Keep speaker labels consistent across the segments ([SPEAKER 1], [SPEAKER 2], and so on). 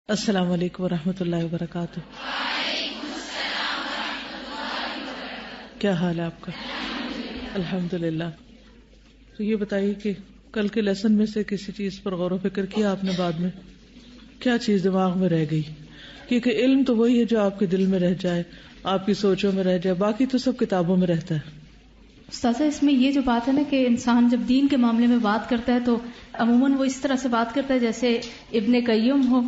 [SPEAKER 1] السلام علیکم ورحمۃ اللہ وبرکاتہ. کیا حال ہے آپ کا؟ الحمدللہ. تو یہ بتائیے کہ کل کے لیسن میں سے کسی چیز پر غور و فکر کیا آپ نے؟ بعد میں کیا چیز دماغ میں رہ گئی؟ کیونکہ علم تو وہی ہے جو آپ کے دل میں رہ جائے، آپ کی سوچوں میں رہ جائے، باقی تو سب کتابوں میں رہتا ہے.
[SPEAKER 2] استاذہ اس میں یہ جو بات ہے نا کہ انسان جب دین کے معاملے میں بات کرتا ہے تو عموماً وہ اس طرح سے بات کرتا ہے جیسے ابن قیم ہو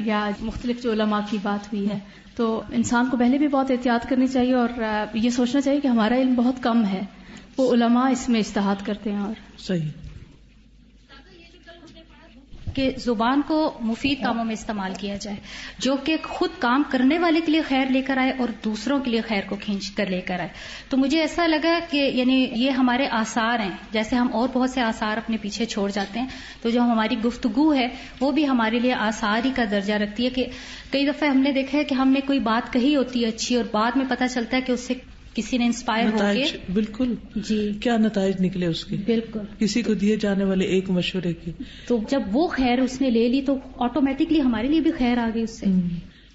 [SPEAKER 2] یا مختلف جو علماء کی بات ہوئی ہے. تو انسان کو پہلے بھی بہت احتیاط کرنی چاہیے اور یہ سوچنا چاہیے کہ ہمارا علم بہت کم ہے، وہ علماء اس میں اجتہاد کرتے ہیں. اور
[SPEAKER 1] صحیح
[SPEAKER 3] کہ زبان کو مفید کاموں میں استعمال کیا جائے، جو کہ خود کام کرنے والے کے لیے خیر لے کر آئے اور دوسروں کے لیے خیر کو کھینچ کر لے کر آئے. تو مجھے ایسا لگا کہ یعنی یہ ہمارے آثار ہیں، جیسے ہم اور بہت سے آثار اپنے پیچھے چھوڑ جاتے ہیں، تو جو ہماری گفتگو ہے وہ بھی ہمارے لیے آثار ہی کا درجہ رکھتی ہے. کہ کئی دفعہ ہم نے دیکھا ہے کہ ہم نے کوئی بات کہی ہوتی ہے اچھی، اور بعد میں پتہ چلتا ہے کہ اس سے کسی نے انسپائر ہو کے
[SPEAKER 1] بالکل
[SPEAKER 3] جی
[SPEAKER 1] کیا نتائج نکلے اس کے،
[SPEAKER 3] بالکل
[SPEAKER 1] کسی کو دیے جانے والے ایک مشورے کی.
[SPEAKER 3] تو جب وہ خیر اس نے لے لی تو آٹومیٹکلی ہمارے لیے بھی خیر آ گئی اس سے.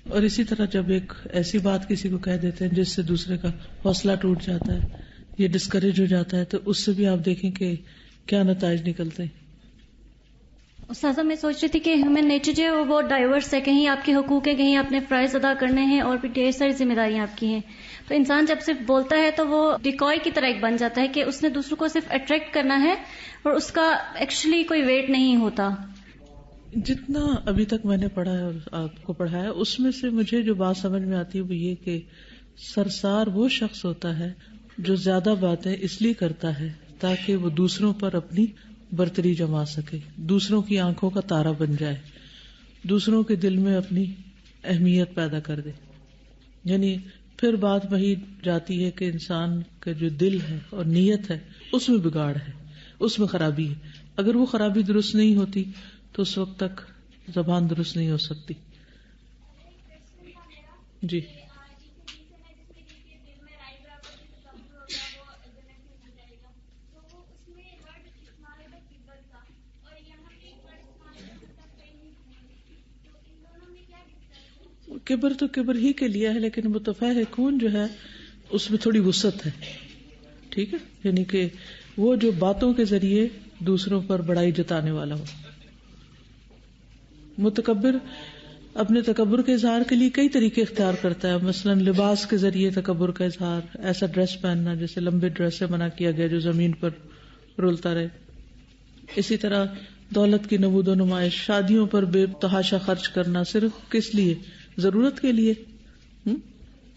[SPEAKER 1] اور اسی طرح جب ایک ایسی بات کسی کو کہہ دیتے ہیں جس سے دوسرے کا حوصلہ ٹوٹ جاتا ہے، یہ ڈسکریج ہو جاتا ہے، تو اس سے بھی آپ دیکھیں کہ کیا نتائج نکلتے ہیں.
[SPEAKER 4] استاذہ میں سوچ رہی تھی کہ ہیومن نیچر جو ہے وہ بہت ڈائیورس ہے، کہیں آپ کے حقوق ہیں، کہیں اپنے فرائض ادا کرنے ہیں، اور بھی ڈھیر ساری ذمہ داریاں آپ کی ہیں. تو انسان جب صرف بولتا ہے تو وہ ڈیکوائے کی طرح ایک بن جاتا ہے کہ اس نے دوسروں کو صرف اٹریکٹ کرنا ہے اور اس کا ایکچولی کوئی ویٹ نہیں ہوتا.
[SPEAKER 1] جتنا ابھی تک میں نے پڑھا ہے اور آپ کو پڑھایا، اس میں سے مجھے جو بات سمجھ میں آتی ہے وہ یہ کہ سرسار وہ شخص ہوتا ہے جو زیادہ باتیں اس لیے کرتا ہے تاکہ وہ دوسروں پر اپنی برتری جما سکے، دوسروں کی آنکھوں کا تارا بن جائے، دوسروں کے دل میں اپنی اہمیت پیدا کر دے. یعنی پھر بات وہی جاتی ہے کہ انسان کا جو دل ہے اور نیت ہے اس میں بگاڑ ہے، اس میں خرابی ہے. اگر وہ خرابی درست نہیں ہوتی تو اس وقت تک زبان درست نہیں ہو سکتی. جی کبر تو کبر ہی کے لیے ہے، لیکن متفہکون جو ہے اس میں تھوڑی وسعت ہے. ٹھیک ہے، یعنی کہ وہ جو باتوں کے ذریعے دوسروں پر بڑائی جتانے والا ہو. متکبر اپنے تکبر کے اظہار کے لیے کئی طریقے اختیار کرتا ہے، مثلا لباس کے ذریعے تکبر کا اظہار، ایسا ڈریس پہننا جیسے لمبے ڈریس سے منع کیا گیا جو زمین پر رولتا رہے. اسی طرح دولت کی نمود و نمائش، شادیوں پر بے تحاشا خرچ کرنا صرف کس لیے؟ ضرورت کے لیے،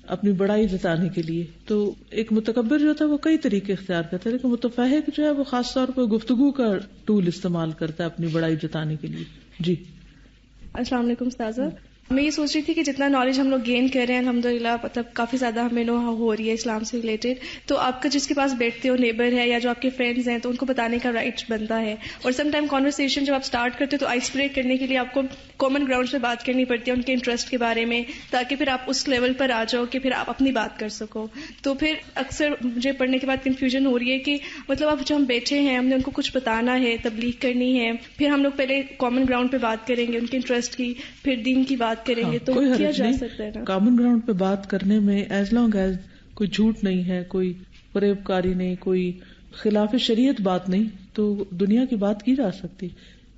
[SPEAKER 1] اپنی بڑائی جتانے کے لیے. تو ایک متکبر جو ہوتا ہے وہ کئی طریقے اختیار کرتا ہے، لیکن متفہک جو ہے وہ خاص طور پر گفتگو کا ٹول استعمال کرتا ہے اپنی بڑائی جتانے کے لیے. جی
[SPEAKER 5] السلام علیکم استاذہ. میں یہ سوچ رہی تھی کہ جتنا نالج ہم لوگ گین کر رہے ہیں الحمدللہ، مطلب کافی زیادہ ہمیں نو ہو رہی ہے اسلام سے ریلیٹڈ، تو آپ کا جس کے پاس بیٹھتے ہو نیبر ہے یا جو آپ کے فرینڈز ہیں تو ان کو بتانے کا رائٹ بنتا ہے. اور سم ٹائم کانورسیشن جب آپ سٹارٹ کرتے ہو تو آئس بریک کرنے کے لیے آپ کو کامن گراؤنڈ پہ بات کرنی پڑتی ہے ان کے انٹرسٹ کے بارے میں، تاکہ پھر آپ اس لیول پر آ جاؤ کہ پھر آپ اپنی بات کر سکو. تو پھر اکثر مجھے پڑھنے کے بعد کنفیوژن ہو رہی ہے کہ مطلب اب جو ہم بیٹھے ہیں ہم نے ان کو کچھ بتانا ہے، تبلیغ کرنی ہے، پھر ہم لوگ پہلے کامن گراؤنڈ پہ بات کریں گے ان کے انٹرسٹ کی، پھر دین کی بات کریں گے. تو کیا جا سکتا ہے نا
[SPEAKER 1] کامن گراؤنڈ پہ بات کرنے میں، ایز لانگ ایز کوئی جھوٹ نہیں ہے، کوئی فریب کاری نہیں، کوئی خلاف شریعت بات نہیں، تو دنیا کی بات کی جا سکتی.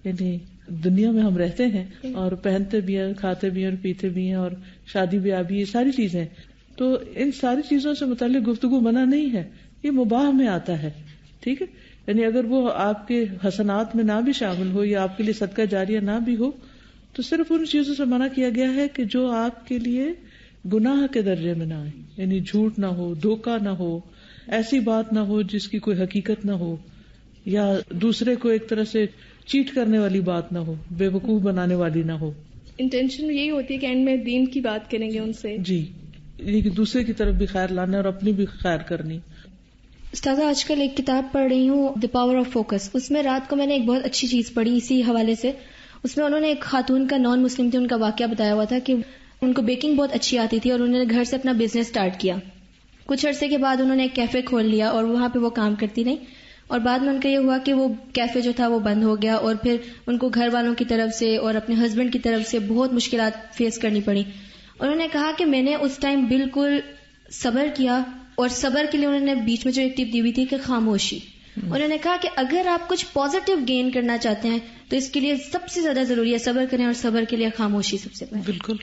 [SPEAKER 1] یعنی دنیا میں ہم رہتے ہیں اور پہنتے بھی ہیں، کھاتے بھی ہیں اور پیتے بھی ہیں، اور شادی بیاہ بھی، یہ ساری چیزیں، تو ان ساری چیزوں سے متعلق گفتگو منع نہیں ہے، یہ مباح میں آتا ہے. ٹھیک ہے، یعنی اگر وہ آپ کے حسنات میں نہ بھی شامل ہو یا آپ کے لیے صدقہ جاریہ نہ بھی ہو، تو صرف ان چیزوں سے منع کیا گیا ہے کہ جو آپ کے لیے گناہ کے درجے میں نہ آئے. یعنی جھوٹ نہ ہو، دھوکہ نہ ہو، ایسی بات نہ ہو جس کی کوئی حقیقت نہ ہو، یا دوسرے کو ایک طرح سے چیٹ کرنے والی بات نہ ہو، بے وقوف بنانے والی نہ ہو.
[SPEAKER 5] انٹینشن یہی ہوتی ہے کہ اینڈ میں دین کی بات کریں گے ان سے.
[SPEAKER 1] جی، یعنی دوسرے کی طرف بھی خیر لانا اور اپنی بھی خیر کرنی.
[SPEAKER 6] استاذہ آج کل ایک کتاب پڑھ رہی ہوں دی پاور آف فوکس، اس میں رات کو میں نے ایک بہت اچھی چیز پڑھی اسی حوالے سے. اس میں انہوں نے ایک خاتون کا نان مسلم تھی، ان کا واقعہ بتایا ہوا تھا کہ ان کو بیکنگ بہت اچھی آتی تھی اور انہوں نے گھر سے اپنا بزنس سٹارٹ کیا. کچھ عرصے کے بعد انہوں نے ایک کیفے کھول لیا اور وہاں پہ وہ کام کرتی رہی اور بعد میں ان کا یہ ہوا کہ وہ کیفے جو تھا وہ بند ہو گیا، اور پھر ان کو گھر والوں کی طرف سے اور اپنے ہسبینڈ کی طرف سے بہت مشکلات فیس کرنی پڑی. انہوں نے کہا کہ میں نے اس ٹائم بالکل صبر کیا، اور صبر کے لیے انہوں نے بیچ میں جو ایک ٹپ دی ہوئی تھی کہ خاموشی. انہوں نے کہا کہ اگر آپ کچھ پازیٹیو گین کرنا چاہتے ہیں تو اس کے لیے سب سے زیادہ ضروری ہے صبر کریں، اور صبر کے لیے خاموشی سب سے پہلے.
[SPEAKER 1] بالکل.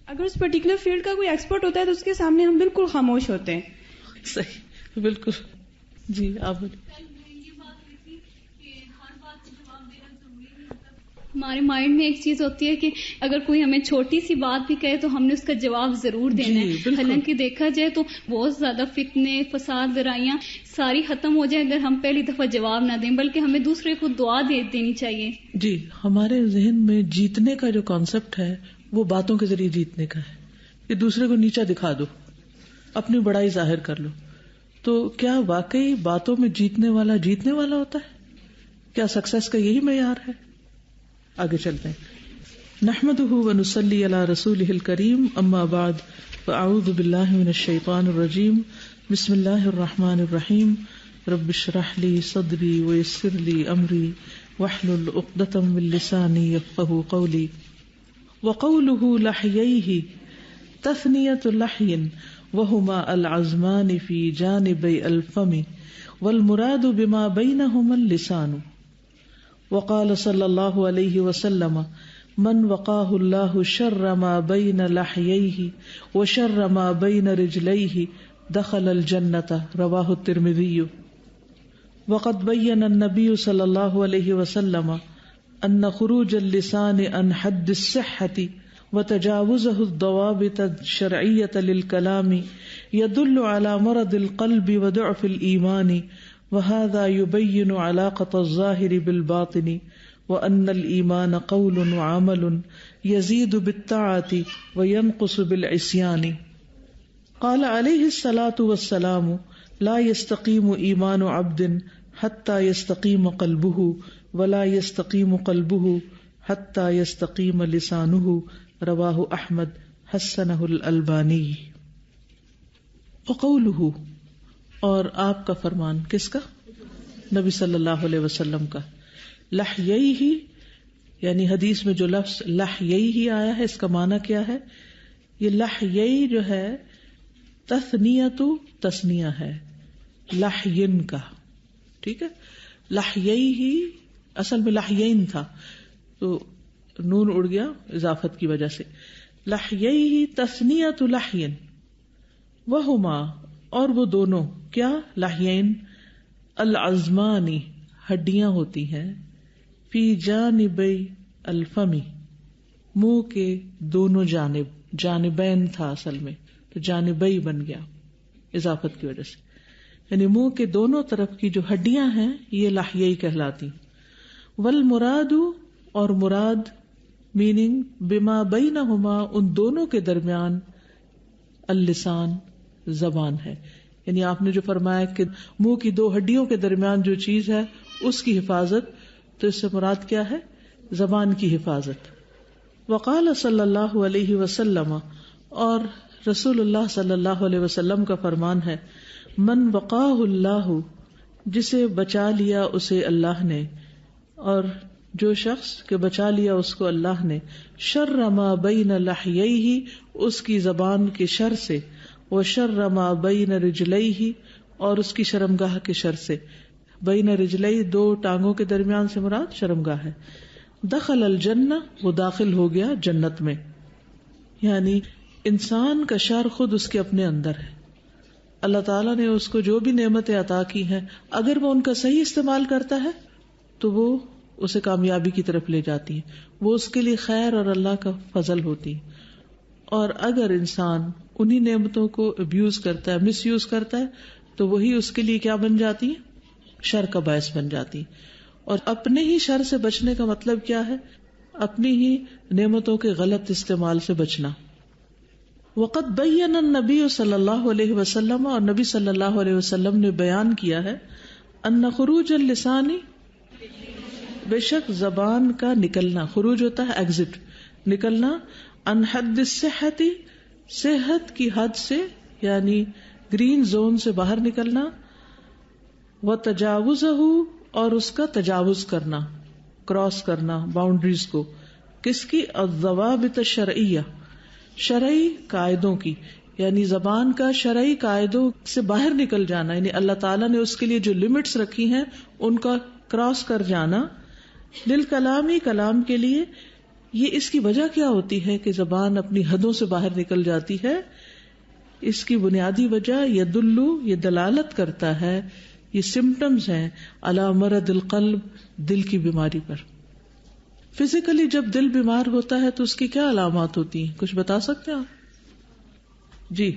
[SPEAKER 7] اگر اس پرٹیکولر فیلڈ کا کوئی ایکسپرٹ ہوتا ہے تو اس کے سامنے ہم بالکل خاموش ہوتے ہیں.
[SPEAKER 1] صحیح، بالکل. جی آپ
[SPEAKER 8] ہمارے مائنڈ میں ایک چیز ہوتی ہے کہ اگر کوئی ہمیں چھوٹی سی بات بھی کہے تو ہم نے اس کا جواب ضرور دینا ہے. حالانکہ دیکھا جائے تو بہت زیادہ فتنے، فساد، لڑائیاں ساری ختم ہو جائیں اگر ہم پہلی دفعہ جواب نہ دیں، بلکہ ہمیں دوسرے کو دعا دینی چاہیے.
[SPEAKER 1] جی، ہمارے ذہن میں جیتنے کا جو کانسیپٹ ہے وہ باتوں کے ذریعے جیتنے کا ہے کہ دوسرے کو نیچا دکھا دو، اپنی بڑائی ظاہر کر لو. تو کیا واقعی باتوں میں جیتنے والا ہوتا ہے؟ کیا سکسیس کا یہی معیار ہے؟ آگے چلتے ہیں. نحمدہ ونصلی علی رسولہ الکریم، اما بعد، فاعوذ باللہ من الشیطان الرجیم، بسم اللہ الرحمن الرحیم. رب اشرح لی صدری ویسر لی امری واحلل عقدۃ من لسانی یفقہوا قولی. وقولہ لحییہ تثنیۃ لحی وہما العظمان فی جانبی الفم والمراد بما بینہما اللسان. وقال صلی اللہ علیہ وسلم من وقاہ اللہ شر ما بین لحییہ وشر ما بین رجلیہ دخل الجنۃ. رواہ الترمذی. وقد بین النبی صلی اللہ علیہ وسلم ان خروج اللسان عن حد الصحۃ وتجاوزه الضوابط الشرعیۃ للکلام يدل على مرض القلب وضعف الایمان، وهذا يبين علاقة الظاهر بالباطن، وأن الإيمان قول وعمل يزيد بالطاعة وينقص بالعصيان. قال عليه الصلاة والسلام لا يستقيم إيمان عبد حتى يستقيم قلبه ولا يستقيم قلبه حتى يستقيم لسانه. رواه أحمد، حسنه الألباني. وقوله، اور آپ کا فرمان کس کا؟ نبی صلی اللہ علیہ وسلم کا. لحییہ، یعنی حدیث میں جو لفظ لحییہ آیا ہے اس کا معنی کیا ہے؟ یہ لحیی جو ہے تثنیۃ تثنیہ ہے لحین کا، ٹھیک ہے. لحییہ اصل میں لحیین تھا تو نون اڑ گیا اضافت کی وجہ سے. لحییہ تثنیۃ لحین وہما، اور وہ دونوں کیا؟ لحیین العظمانی، ہڈیاں ہوتی ہیں، فی جانبی الفمی، منہ کے دونوں جانب، جانبین تھا اصل میں تو جانبی بن گیا اضافت کی وجہ سے، یعنی منہ کے دونوں طرف کی جو ہڈیاں ہیں یہ لحیی کہلاتی. والمراد، اور مراد میننگ بما بینہما، ان دونوں کے درمیان، اللسان، زبان ہے. یعنی آپ نے جو فرمایا کہ منہ کی دو ہڈیوں کے درمیان جو چیز ہے اس کی حفاظت، تو اس سے مراد کیا ہے؟ زبان کی حفاظت. وقال صلی اللہ علیہ وسلم، اور رسول اللہ صلی اللہ علیہ وسلم کا فرمان ہے، من وقاہ اللہ، جسے بچا لیا اسے اللہ نے، اور جو شخص کے بچا لیا اس کو اللہ نے، شر ما بین لحییہ، اس کی زبان کے شر سے، وشر ما بین رجلیہ، اور اس کی شرمگاہ کے شر سے. بین رجلیہ، دو ٹانگوں کے درمیان سے مراد شرمگاہ ہے. دخل الجنہ، وہ داخل ہو گیا جنت میں. یعنی انسان کا شر خود اس کے اپنے اندر ہے. اللہ تعالیٰ نے اس کو جو بھی نعمتیں عطا کی ہیں، اگر وہ ان کا صحیح استعمال کرتا ہے تو وہ اسے کامیابی کی طرف لے جاتی ہیں، وہ اس کے لیے خیر اور اللہ کا فضل ہوتی ہے. اور اگر انسان انہی نعمتوں کو ابیوز کرتا ہے، مس یوز کرتا ہے، تو وہی اس کے لیے کیا بن جاتی ہے؟ شر کا باعث بن جاتی. اور اپنے ہی شر سے بچنے کا مطلب کیا ہے؟ اپنی ہی نعمتوں کے غلط استعمال سے بچنا. وقد بین النبی صلی اللہ علیہ وسلم، اور نبی صلی اللہ علیہ وسلم نے بیان کیا ہے، ان خروج اللسان، بے شک زبان کا نکلنا، خروج ہوتا ہے ایگزٹ، نکلنا، عن حد الصحت، صحت کی حد سے یعنی گرین زون سے باہر نکلنا، وتجاوزہ، اور اس کا تجاوز کرنا، کراس کرنا باؤنڈریز کو، کس کی؟ الضوابط الشرعیہ، شرعی قاعدوں کی، یعنی زبان کا شرعی قاعدوں سے باہر نکل جانا، یعنی اللہ تعالیٰ نے اس کے لیے جو لمٹس رکھی ہیں ان کا کراس کر جانا. للکلامی، کلام کے لیے. یہ اس کی وجہ کیا ہوتی ہے کہ زبان اپنی حدوں سے باہر نکل جاتی ہے؟ اس کی بنیادی وجہ یدلو، یہ دلالت کرتا ہے، یہ سمٹمز ہیں علی مرض القلب، دل کی بیماری پر. فزیکلی جب دل بیمار ہوتا ہے تو اس کی کیا علامات ہوتی ہیں؟ کچھ بتا سکتے ہیں آپ؟ جی،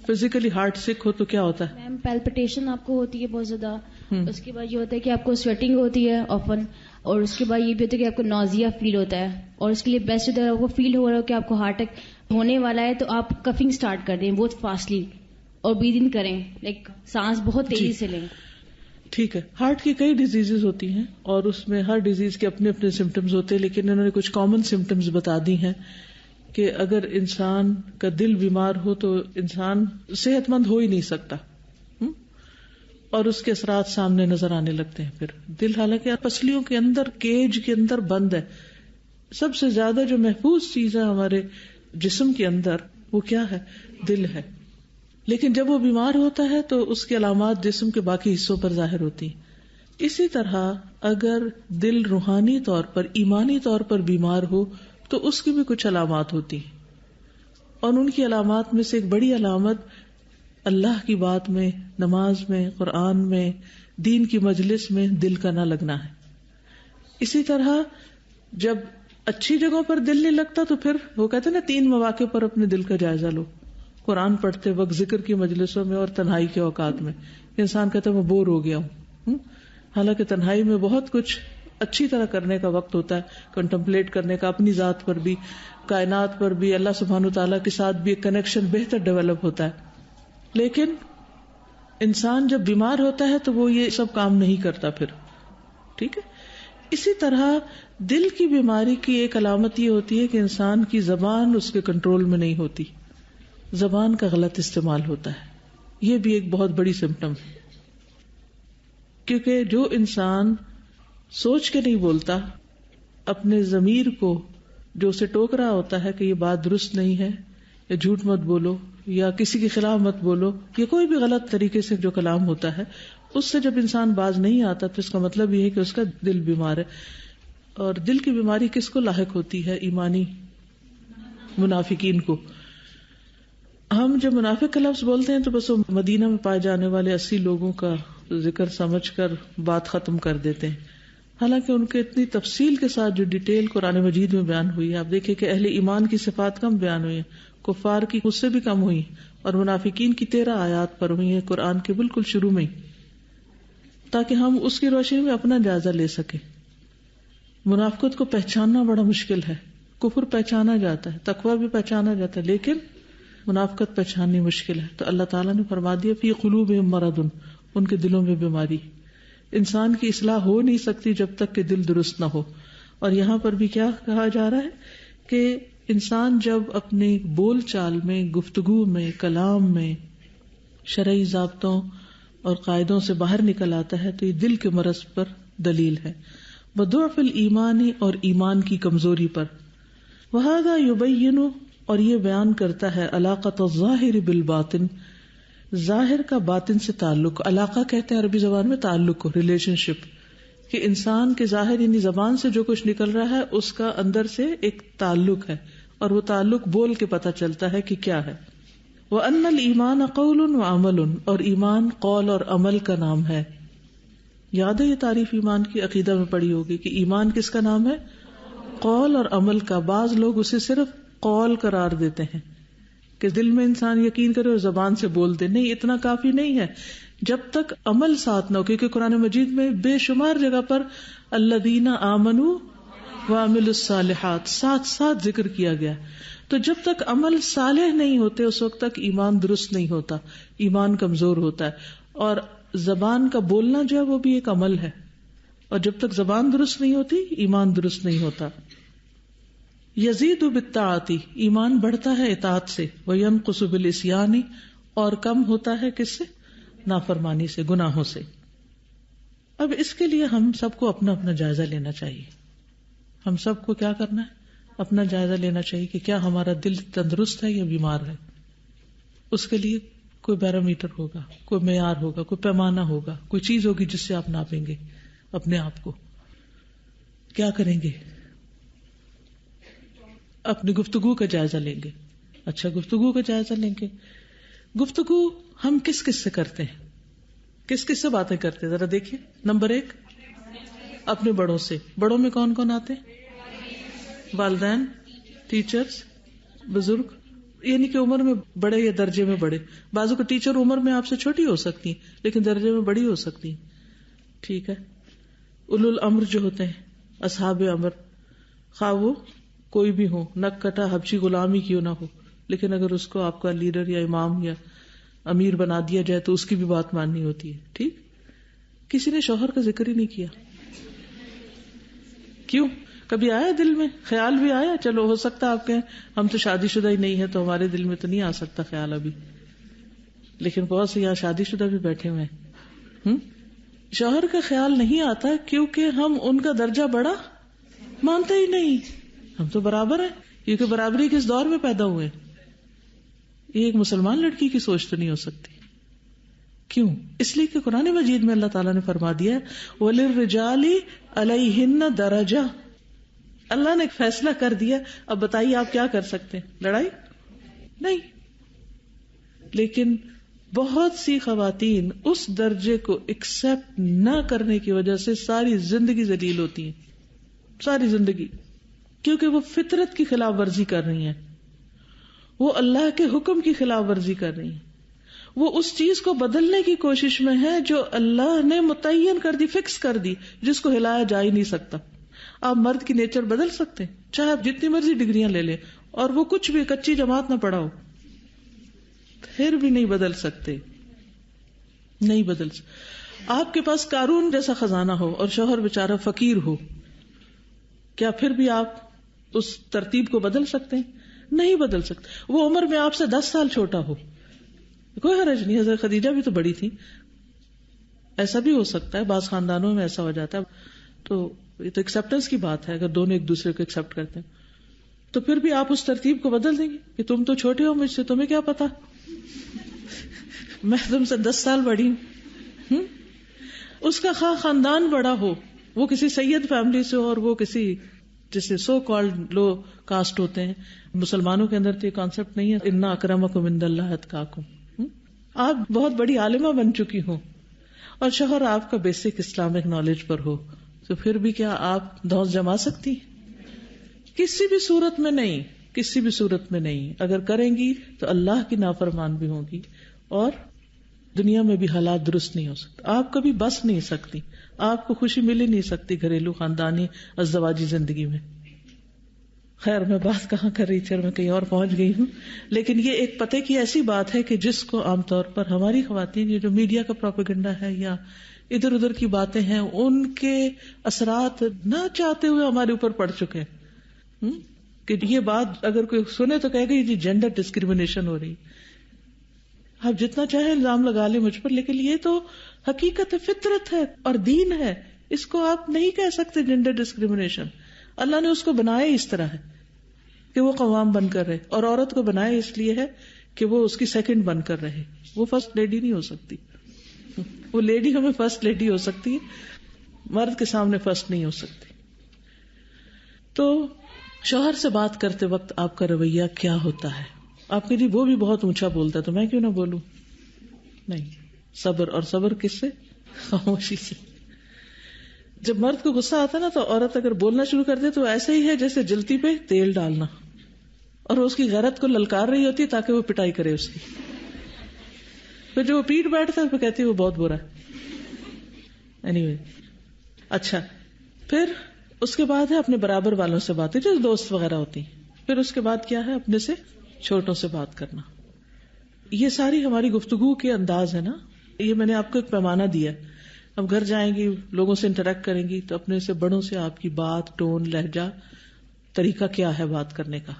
[SPEAKER 1] فزیکلی ہارٹ سک ہو تو کیا ہوتا ہے؟
[SPEAKER 6] میم پیلپٹیشن آپ کو ہوتی ہے بہت زیادہ. اس کے بعد یہ ہوتا ہے کہ آپ کو سویٹنگ ہوتی ہے آفن، اور اس کے بعد یہ بھی ہوتا ہے کہ آپ کو نوزیا فیل ہوتا ہے. اور اس کے لیے بیسٹ اگر آپ کو فیل ہو رہا ہو کہ آپ کو ہارٹ اٹیک ہونے والا ہے تو آپ کفنگ سٹارٹ کر دیں بہت فاسٹلی، اور بریدنگ کریں، لائک سانس بہت تیزی سے لیں.
[SPEAKER 1] ٹھیک ہے. ہارٹ کی کئی ڈیزیزز ہوتی ہیں اور اس میں ہر ڈیزیز کے اپنے اپنے سمٹمز ہوتے ہیں، لیکن انہوں نے کچھ کامن سمٹمز بتا دی ہیں کہ اگر انسان کا دل بیمار ہو تو انسان صحت مند ہو ہی نہیں سکتا، اور اس کے اثرات سامنے نظر آنے لگتے ہیں. پھر دل حالانکہ پسلیوں کے اندر، کیج کے اندر بند ہے. سب سے زیادہ جو محفوظ چیز ہے ہمارے جسم کے اندر وہ کیا ہے؟ دل ہے. لیکن جب وہ بیمار ہوتا ہے تو اس کی علامات جسم کے باقی حصوں پر ظاہر ہوتی ہیں. اسی طرح اگر دل روحانی طور پر، ایمانی طور پر بیمار ہو تو اس کی بھی کچھ علامات ہوتی ہیں، اور ان کی علامات میں سے ایک بڑی علامت اللہ کی بات میں، نماز میں، قرآن میں، دین کی مجلس میں دل کا نہ لگنا ہے. اسی طرح جب اچھی جگہوں پر دل نہیں لگتا تو پھر وہ کہتے ہیں نا 3 مواقع پر اپنے دل کا جائزہ لو. قرآن پڑھتے وقت، ذکر کی مجلسوں میں، اور تنہائی کے اوقات میں. انسان کہتا ہے میں بور ہو گیا ہوں، حالانکہ تنہائی میں بہت کچھ اچھی طرح کرنے کا وقت ہوتا ہے، کنٹمپلیٹ کرنے کا، اپنی ذات پر بھی، کائنات پر بھی، اللہ سبحانہ وتعالیٰ کے ساتھ بھی ایک کنیکشن بہتر ڈیولپ ہوتا ہے. لیکن انسان جب بیمار ہوتا ہے تو وہ یہ سب کام نہیں کرتا پھر. ٹھیک ہے. اسی طرح دل کی بیماری کی ایک علامت یہ ہوتی ہے کہ انسان کی زبان اس کے کنٹرول میں نہیں ہوتی، زبان کا غلط استعمال ہوتا ہے. یہ بھی ایک بہت بڑی سمپٹم ہے، کیونکہ جو انسان سوچ کے نہیں بولتا، اپنے ضمیر کو جو اسے ٹوک رہا ہوتا ہے کہ یہ بات درست نہیں ہے، یا جھوٹ مت بولو، یا کسی کے خلاف مت بولو، یا کوئی بھی غلط طریقے سے جو کلام ہوتا ہے، اس سے جب انسان باز نہیں آتا تو اس کا مطلب یہ ہے کہ اس کا دل بیمار ہے. اور دل کی بیماری کس کو لاحق ہوتی ہے؟ ایمانی منافقین کو. ہم جب منافق کا لفظ بولتے ہیں تو بس وہ مدینہ میں پائے جانے والے 80 لوگوں کا ذکر سمجھ کر بات ختم کر دیتے ہیں، حالانکہ ان کے اتنی تفصیل کے ساتھ جو ڈیٹیل قرآن مجید میں بیان ہوئی ہے. آپ دیکھیں کہ اہل ایمان کی صفات کم بیان ہوئی ہیں، کفار کی اس سے بھی کم ہوئی، اور منافقین کی 13 آیات پر ہوئی ہیں قرآن کے بالکل شروع میں، تاکہ ہم اس کی روشنی میں اپنا جائزہ لے سکیں. منافقت کو پہچاننا بڑا مشکل ہے. کفر پہچانا جاتا ہے، تقویٰ بھی پہچانا جاتا ہے، لیکن منافقت پہچاننی مشکل ہے. تو اللہ تعالیٰ نے فرما دیا فی قلوبہم مرض، ان کے دلوں میں بیماری. انسان کی اصلاح ہو نہیں سکتی جب تک کہ دل درست نہ ہو. اور یہاں پر بھی کیا کہا جا رہا ہے کہ انسان جب اپنی بول چال میں، گفتگو میں، کلام میں شرعی ضابطوں اور قاعدوں سے باہر نکل آتا ہے تو یہ دل کے مرض پر دلیل ہے. وضعف الایمان، اور ایمان کی کمزوری پر. وہذا یبین، اور یہ بیان کرتا ہے علاقۃ الظاہر بالباطن، ظاہر کا باطن سے تعلق. علاقہ کہتے ہیں عربی زبان میں تعلق کو، ریلیشن شپ، کہ انسان کے ظاہر یعنی زبان سے جو کچھ نکل رہا ہے اس کا اندر سے ایک تعلق ہے، اور وہ تعلق بول کے پتہ چلتا ہے کہ کیا ہے. وَأَنَّ الْإِيمَانَ قَوْلٌ وَعَمَلٌ، اور ایمان قول اور عمل کا نام ہے. یاد ہے یہ تعریف ایمان کی عقیدہ میں پڑھی ہوگی کہ ایمان کس کا نام ہے؟ قول اور عمل کا. بعض لوگ اسے صرف قول قرار دیتے ہیں کہ دل میں انسان یقین کرے اور زبان سے بول دے. نہیں، اتنا کافی نہیں ہے جب تک عمل ساتھ نہ ہو، کیونکہ قرآن مجید میں بے شمار جگہ پر الذین آمنوا وعملوا الصالحات ساتھ ساتھ ذکر کیا گیا. تو جب تک عمل صالح نہیں ہوتے اس وقت تک ایمان درست نہیں ہوتا، ایمان کمزور ہوتا ہے. اور زبان کا بولنا جو ہے وہ بھی ایک عمل ہے، اور جب تک زبان درست نہیں ہوتی ایمان درست نہیں ہوتا. یزید بالطاعت، ایمان بڑھتا ہے اطاعت سے، وینقص بالعصیان، اور کم ہوتا ہے کس سے؟ نافرمانی سے، گناہوں سے. اب اس کے لیے ہم سب کو اپنا اپنا جائزہ لینا چاہیے. ہم سب کو کیا کرنا ہے؟ اپنا جائزہ لینا چاہیے کہ کیا ہمارا دل تندرست ہے یا بیمار ہے. اس کے لیے کوئی پیرامیٹر ہوگا، کوئی معیار ہوگا، کوئی پیمانہ ہوگا، کوئی چیز ہوگی جس سے آپ ناپیں گے اپنے آپ کو. کیا کریں گے؟ اپنی گفتگو کا جائزہ لیں گے. اچھا، گفتگو کا جائزہ لیں گے. گفتگو ہم کس کس سے کرتے ہیں؟ کس کس سے باتیں کرتے ہیں؟ ذرا دیکھیے. نمبر 1، اپنے بڑوں سے. بڑوں میں کون کون آتے ہیں؟ والدین، ٹیچرز، بزرگ، یعنی کہ عمر میں بڑے یا درجے میں بڑے. بعضوں کو ٹیچر عمر میں آپ سے چھوٹی ہو سکتی ہیں لیکن درجے میں بڑی ہو سکتی ہیں. ٹھیک ہے. اولو الامر جو ہوتے ہیں، اصحاب امر، خواہ وہ کوئی بھی ہو، نک کٹا حبشی غلام ہی کیوں نہ ہو، لیکن اگر اس کو آپ کا لیڈر یا امام یا امیر بنا دیا جائے تو اس کی بھی بات ماننی ہوتی ہے. ٹھیک. کسی نے شوہر کا ذکر ہی نہیں کیا. کیوں؟ کبھی آیا دل میں خیال بھی آیا؟ چلو ہو سکتا آپ کہیں ہم تو شادی شدہ ہی نہیں ہے تو ہمارے دل میں تو نہیں آ سکتا خیال ابھی، لیکن بہت سے یہاں شادی شدہ بھی بیٹھے ہوئے ہیں. شوہر کا خیال نہیں آتا کیونکہ ہم ان کا درجہ بڑا مانتے ہی نہیں. ہم تو برابر ہیں، کیونکہ برابری کس دور میں پیدا ہوئے. یہ ایک مسلمان لڑکی کی سوچ تو نہیں ہو سکتی. کیوں؟ اس لیے کہ قرآن مجید میں اللہ تعالیٰ نے فرما دیا وَلِلرِّجَالِ عَلَيْهِنَّ دَرَجَةٌ. اللہ نے ایک فیصلہ کر دیا. اب بتائیے آپ کیا کر سکتے ہیں؟ لڑائی نہیں. لیکن بہت سی خواتین اس درجے کو ایکسپٹ نہ کرنے کی وجہ سے ساری زندگی ذلیل ہوتی ہیں، ساری زندگی، کیونکہ وہ فطرت کی خلاف ورزی کر رہی ہیں، وہ اللہ کے حکم کی خلاف ورزی کر رہی ہیں، وہ اس چیز کو بدلنے کی کوشش میں ہے جو اللہ نے متعین کر دی، فکس کر دی، جس کو ہلایا جا ہی نہیں سکتا. آپ مرد کی نیچر بدل سکتے ہیں چاہے آپ جتنی مرضی ڈگریاں لے لیں اور وہ کچھ بھی کچی جماعت نہ پڑھا ہو، پھر بھی نہیں بدل سکتے. نہیں بدل سکتے. آپ کے پاس قارون جیسا خزانہ ہو اور شوہر بیچارہ فقیر ہو، کیا پھر بھی آپ اس ترتیب کو بدل سکتے ہیں؟ نہیں بدل سکتے. وہ عمر میں آپ سے 10 سال چھوٹا ہو، کوئی حرج نہیں. حضرت خدیجہ بھی تو بڑی تھی. ایسا بھی ہو سکتا ہے، بعض خاندانوں میں ایسا ہو جاتا ہے. تو یہ تو ایکسپٹنس کی بات ہے. اگر دونوں ایک دوسرے کو ایکسپٹ کرتے ہیں تو پھر بھی آپ اس ترتیب کو بدل دیں گے کہ تم تو چھوٹے ہو مجھ سے، تمہیں کیا پتا، میں تم سے 10 سال بڑی ہوں. اس کا خاندان بڑا ہو، وہ کسی سید فیملی سے ہو اور وہ کسی جسے سو کالڈ لو کاسٹ ہوتے ہیں. مسلمانوں کے اندر تو یہ کانسیپٹ نہیں ہے ان اکرمکم عند اللہ اتقاکم. آپ بہت بڑی عالمہ بن چکی ہوں اور شوہر آپ کا بیسک اسلامک نالج پر ہو، تو پھر بھی کیا آپ دھوس جما سکتی؟ کسی بھی صورت میں نہیں، کسی بھی صورت میں نہیں. اگر کریں گی تو اللہ کی نافرمان بھی ہوگی اور دنیا میں بھی حالات درست نہیں ہو سکتے. آپ کبھی بس نہیں سکتی، آپ کو خوشی مل ہی نہیں سکتی گھریلو خاندانی ازدواجی زندگی میں. خیر میں بات کہاں کر رہی تھی اور میں کہیں اور پہنچ گئی ہوں. لیکن یہ ایک پتے کی ایسی بات ہے کہ جس کو عام طور پر ہماری خواتین، یہ جو میڈیا کا پروپیگنڈا ہے یا ادھر ادھر کی باتیں ہیں، ان کے اثرات نہ چاہتے ہوئے ہمارے اوپر پڑ چکے ہیں کہ یہ بات اگر کوئی سنے تو کہے گا یہ جینڈر ڈسکریمنیشن ہو رہی. آپ جتنا چاہیں الزام لگا لیں مجھ پر، لیکن یہ تو حقیقت ہے، فطرت ہے اور دین ہے. اس کو آپ نہیں کہہ سکتے جینڈر ڈسکریمنیشن. اللہ نے اس کو بنایا اس طرح ہے کہ وہ قوام بن کر رہے، اور عورت کو بنایا اس لیے ہے کہ وہ اس کی سیکنڈ بن کر رہے. وہ فرسٹ لیڈی نہیں ہو سکتی. وہ لیڈی ہمیں فرسٹ لیڈی ہو سکتی ہے، مرد کے سامنے فرسٹ نہیں ہو سکتی. تو شوہر سے بات کرتے وقت آپ کا رویہ کیا ہوتا ہے؟ آپ کے لیے وہ بھی بہت اونچا بولتا ہے تو میں کیوں نہ بولوں؟ نہیں. صبر، اور صبر کس سے؟ خاموشی سے. جب مرد کو غصہ آتا نا تو عورت اگر بولنا شروع کر دے تو ایسے ہی ہے جیسے جلتی پہ تیل ڈالنا، اور وہ اس کی غیرت کو للکار رہی ہوتی ہے تاکہ وہ پٹائی کرے اس کی. پھر جو وہ پیٹ بیٹھتا ہے پھر کہتی ہے وہ بہت برا ہے. anyway. اچھا، پھر اس کے بعد ہے اپنے برابر والوں سے باتیں جو دوست وغیرہ ہوتی ہیں. پھر اس کے بعد کیا ہے؟ اپنے سے چھوٹوں سے بات کرنا. یہ ساری ہماری گفتگو کے انداز ہے نا. یہ میں نے آپ کو ایک پیمانہ دیا. اب گھر جائیں گی، لوگوں سے انٹریکٹ کریں گی تو اپنے سے بڑوں سے آپ کی بات، ٹون، لہجہ طریقہ کیا ہے بات کرنے کا.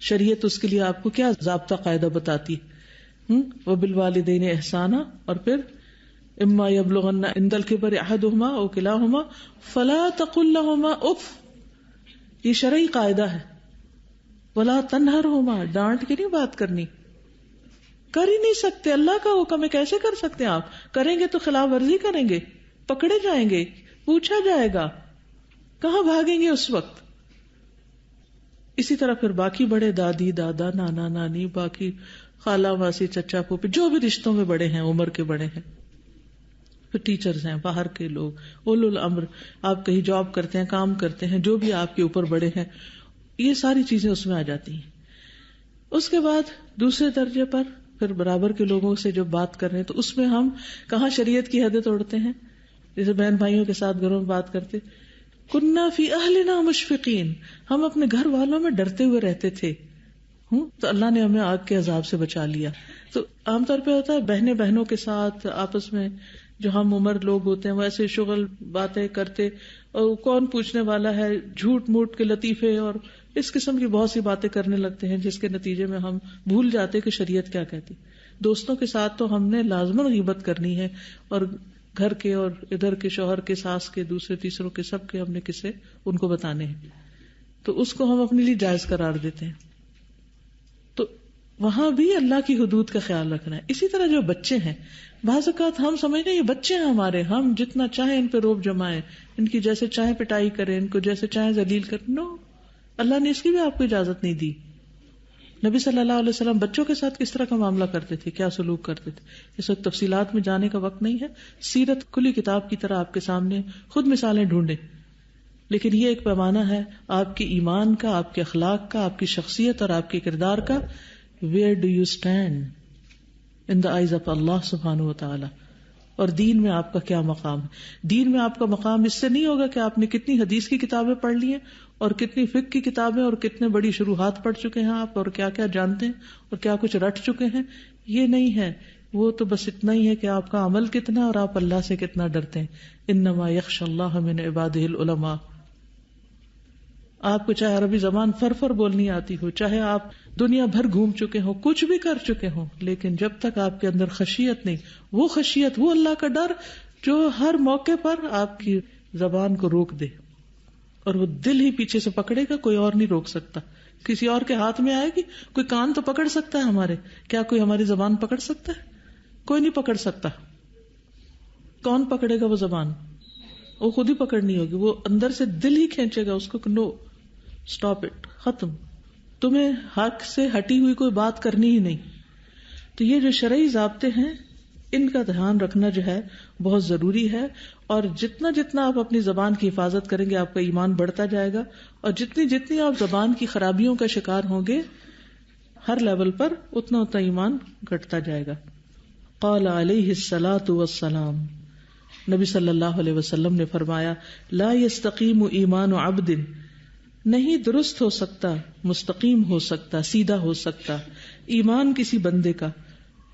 [SPEAKER 1] شریعت اس کے لیے آپ کو کیا ضابطہ قاعدہ بتاتی ہے. وبالوالدین احسانا، اور پھر اما یبلغن عند الکبر احدہما او کلاہما فلا تقل لہما اف، یہ شرعی قاعدہ ہے. ولا تنہرہما، ڈانٹ کے نہیں بات کرنی، کر ہی نہیں سکتے. اللہ کا حکم ہے، کیسے کر سکتے ہیں آپ؟ کریں گے تو خلاف ورزی کریں گے، پکڑے جائیں گے، پوچھا جائے گا، کہاں بھاگیں گے اس وقت. اسی طرح پھر باقی بڑے، دادی دادا نانا نانی، باقی خالہ ماسی چچا پھوپھی، جو بھی رشتوں میں بڑے ہیں، عمر کے بڑے ہیں، پھر ٹیچرز ہیں، باہر کے لوگ، اولو الامر، آپ کہیں جاب کرتے ہیں، کام کرتے ہیں، جو بھی آپ کے اوپر بڑے ہیں، یہ ساری چیزیں اس میں آ جاتی ہیں. اس کے بعد دوسرے درجے پر پھر برابر کے لوگوں سے جب بات کر رہے ہیں تو اس میں ہم کہاں شریعت کی حدیں توڑتے ہیں. جیسے بہن بھائیوں کے ساتھ گھروں میں بات کرتے، کننا فی اہلنا مشفقین، ہم اپنے گھر والوں میں ڈرتے ہوئے رہتے تھے، تو اللہ نے ہمیں آگ کے عذاب سے بچا لیا. تو عام طور پہ ہوتا ہے بہنیں بہنوں کے ساتھ آپس میں جو ہم عمر لوگ ہوتے ہیں وہ ایسے شغل باتیں کرتے، اور کون پوچھنے والا ہے، جھوٹ موٹ کے لطیفے اور اس قسم کی بہت سی باتیں کرنے لگتے ہیں، جس کے نتیجے میں ہم بھول جاتے کہ شریعت کیا کہتی. دوستوں کے ساتھ تو ہم نے لازماً غیبت کرنی ہے، اور گھر کے اور ادھر کے شوہر کے، ساس کے، دوسرے تیسروں کے، سب کے ہم نے قصے ان کو بتانے ہیں، تو اس کو ہم اپنے لیے جائز قرار دیتے ہیں. تو وہاں بھی اللہ کی حدود کا خیال رکھنا ہے. اسی طرح جو بچے ہیں، بعض اوقات ہم سمجھتے ہیں یہ بچے ہیں ہمارے، ہم جتنا چاہیں ان پہ روب جمائیں، ان کی جیسے چاہیں پٹائی کریں، ان کو جیسے چاہیں ذلیل کریں. نو، اللہ نے اس کی بھی آپ کو اجازت نہیں دی. نبی صلی اللہ علیہ وسلم بچوں کے ساتھ کس طرح کا معاملہ کرتے تھے، کیا سلوک کرتے تھے، اس وقت تفصیلات میں جانے کا وقت نہیں ہے. سیرت کھلی کتاب کی طرح آپ کے سامنے، خود مثالیں ڈھونڈیں. لیکن یہ ایک پیمانہ ہے آپ کے ایمان کا، آپ کے اخلاق کا، آپ کی شخصیت اور آپ کے کردار کا. Where do you stand in the eyes of Allah سبحانہ و تعالی، اور دین میں آپ کا کیا مقام ہے. دین میں آپ کا مقام اس سے نہیں ہوگا کہ آپ نے کتنی حدیث کی کتابیں پڑھ لی ہیں اور کتنی فقہ کی کتابیں اور کتنے بڑی شروحات پڑھ چکے ہیں آپ، اور کیا کیا جانتے ہیں اور کیا کچھ رٹ چکے ہیں. یہ نہیں ہے، وہ تو بس اتنا ہی ہے کہ آپ کا عمل کتنا اور آپ اللہ سے کتنا ڈرتے ہیں. انما یخشى اللہ من عباده العلماء. آپ کو چاہے عربی زبان فر بولنی آتی ہو، چاہے آپ دنیا بھر گھوم چکے ہوں، کچھ بھی کر چکے ہوں، لیکن جب تک آپ کے اندر خشیت نہیں، وہ خشیت، وہ اللہ کا ڈر جو ہر موقع پر آپ کی زبان کو روک دے، اور وہ دل ہی پیچھے سے پکڑے گا، کوئی اور نہیں روک سکتا. کسی اور کے ہاتھ میں آئے گی. کوئی کان تو پکڑ سکتا ہے ہمارے، کیا کوئی ہماری زبان پکڑ سکتا ہے؟ کوئی نہیں پکڑ سکتا. کون پکڑے گا وہ زبان؟ وہ خود ہی پکڑنی ہوگی. وہ اندر سے دل ہی کھینچے گا اس کو کہ نو، اسٹاپ اٹ، ختم، تمہیں حق سے ہٹی ہوئی کوئی بات کرنی ہی نہیں. تو یہ جو شرعی ضابطے ہیں ان کا دھیان رکھنا جو ہے بہت ضروری ہے. اور جتنا آپ اپنی زبان کی حفاظت کریں گے آپ کا ایمان بڑھتا جائے گا، اور جتنی آپ زبان کی خرابیوں کا شکار ہوں گے ہر لیول پر، اتنا ایمان گھٹتا جائے گا. قال علیہ الصلاۃ والسلام، نبی صلی اللہ علیہ وسلم نے فرمایا، لا یستقیم ایمان عبد، نہیں درست ہو سکتا، مستقیم ہو سکتا، سیدھا ہو سکتا ایمان کسی بندے کا،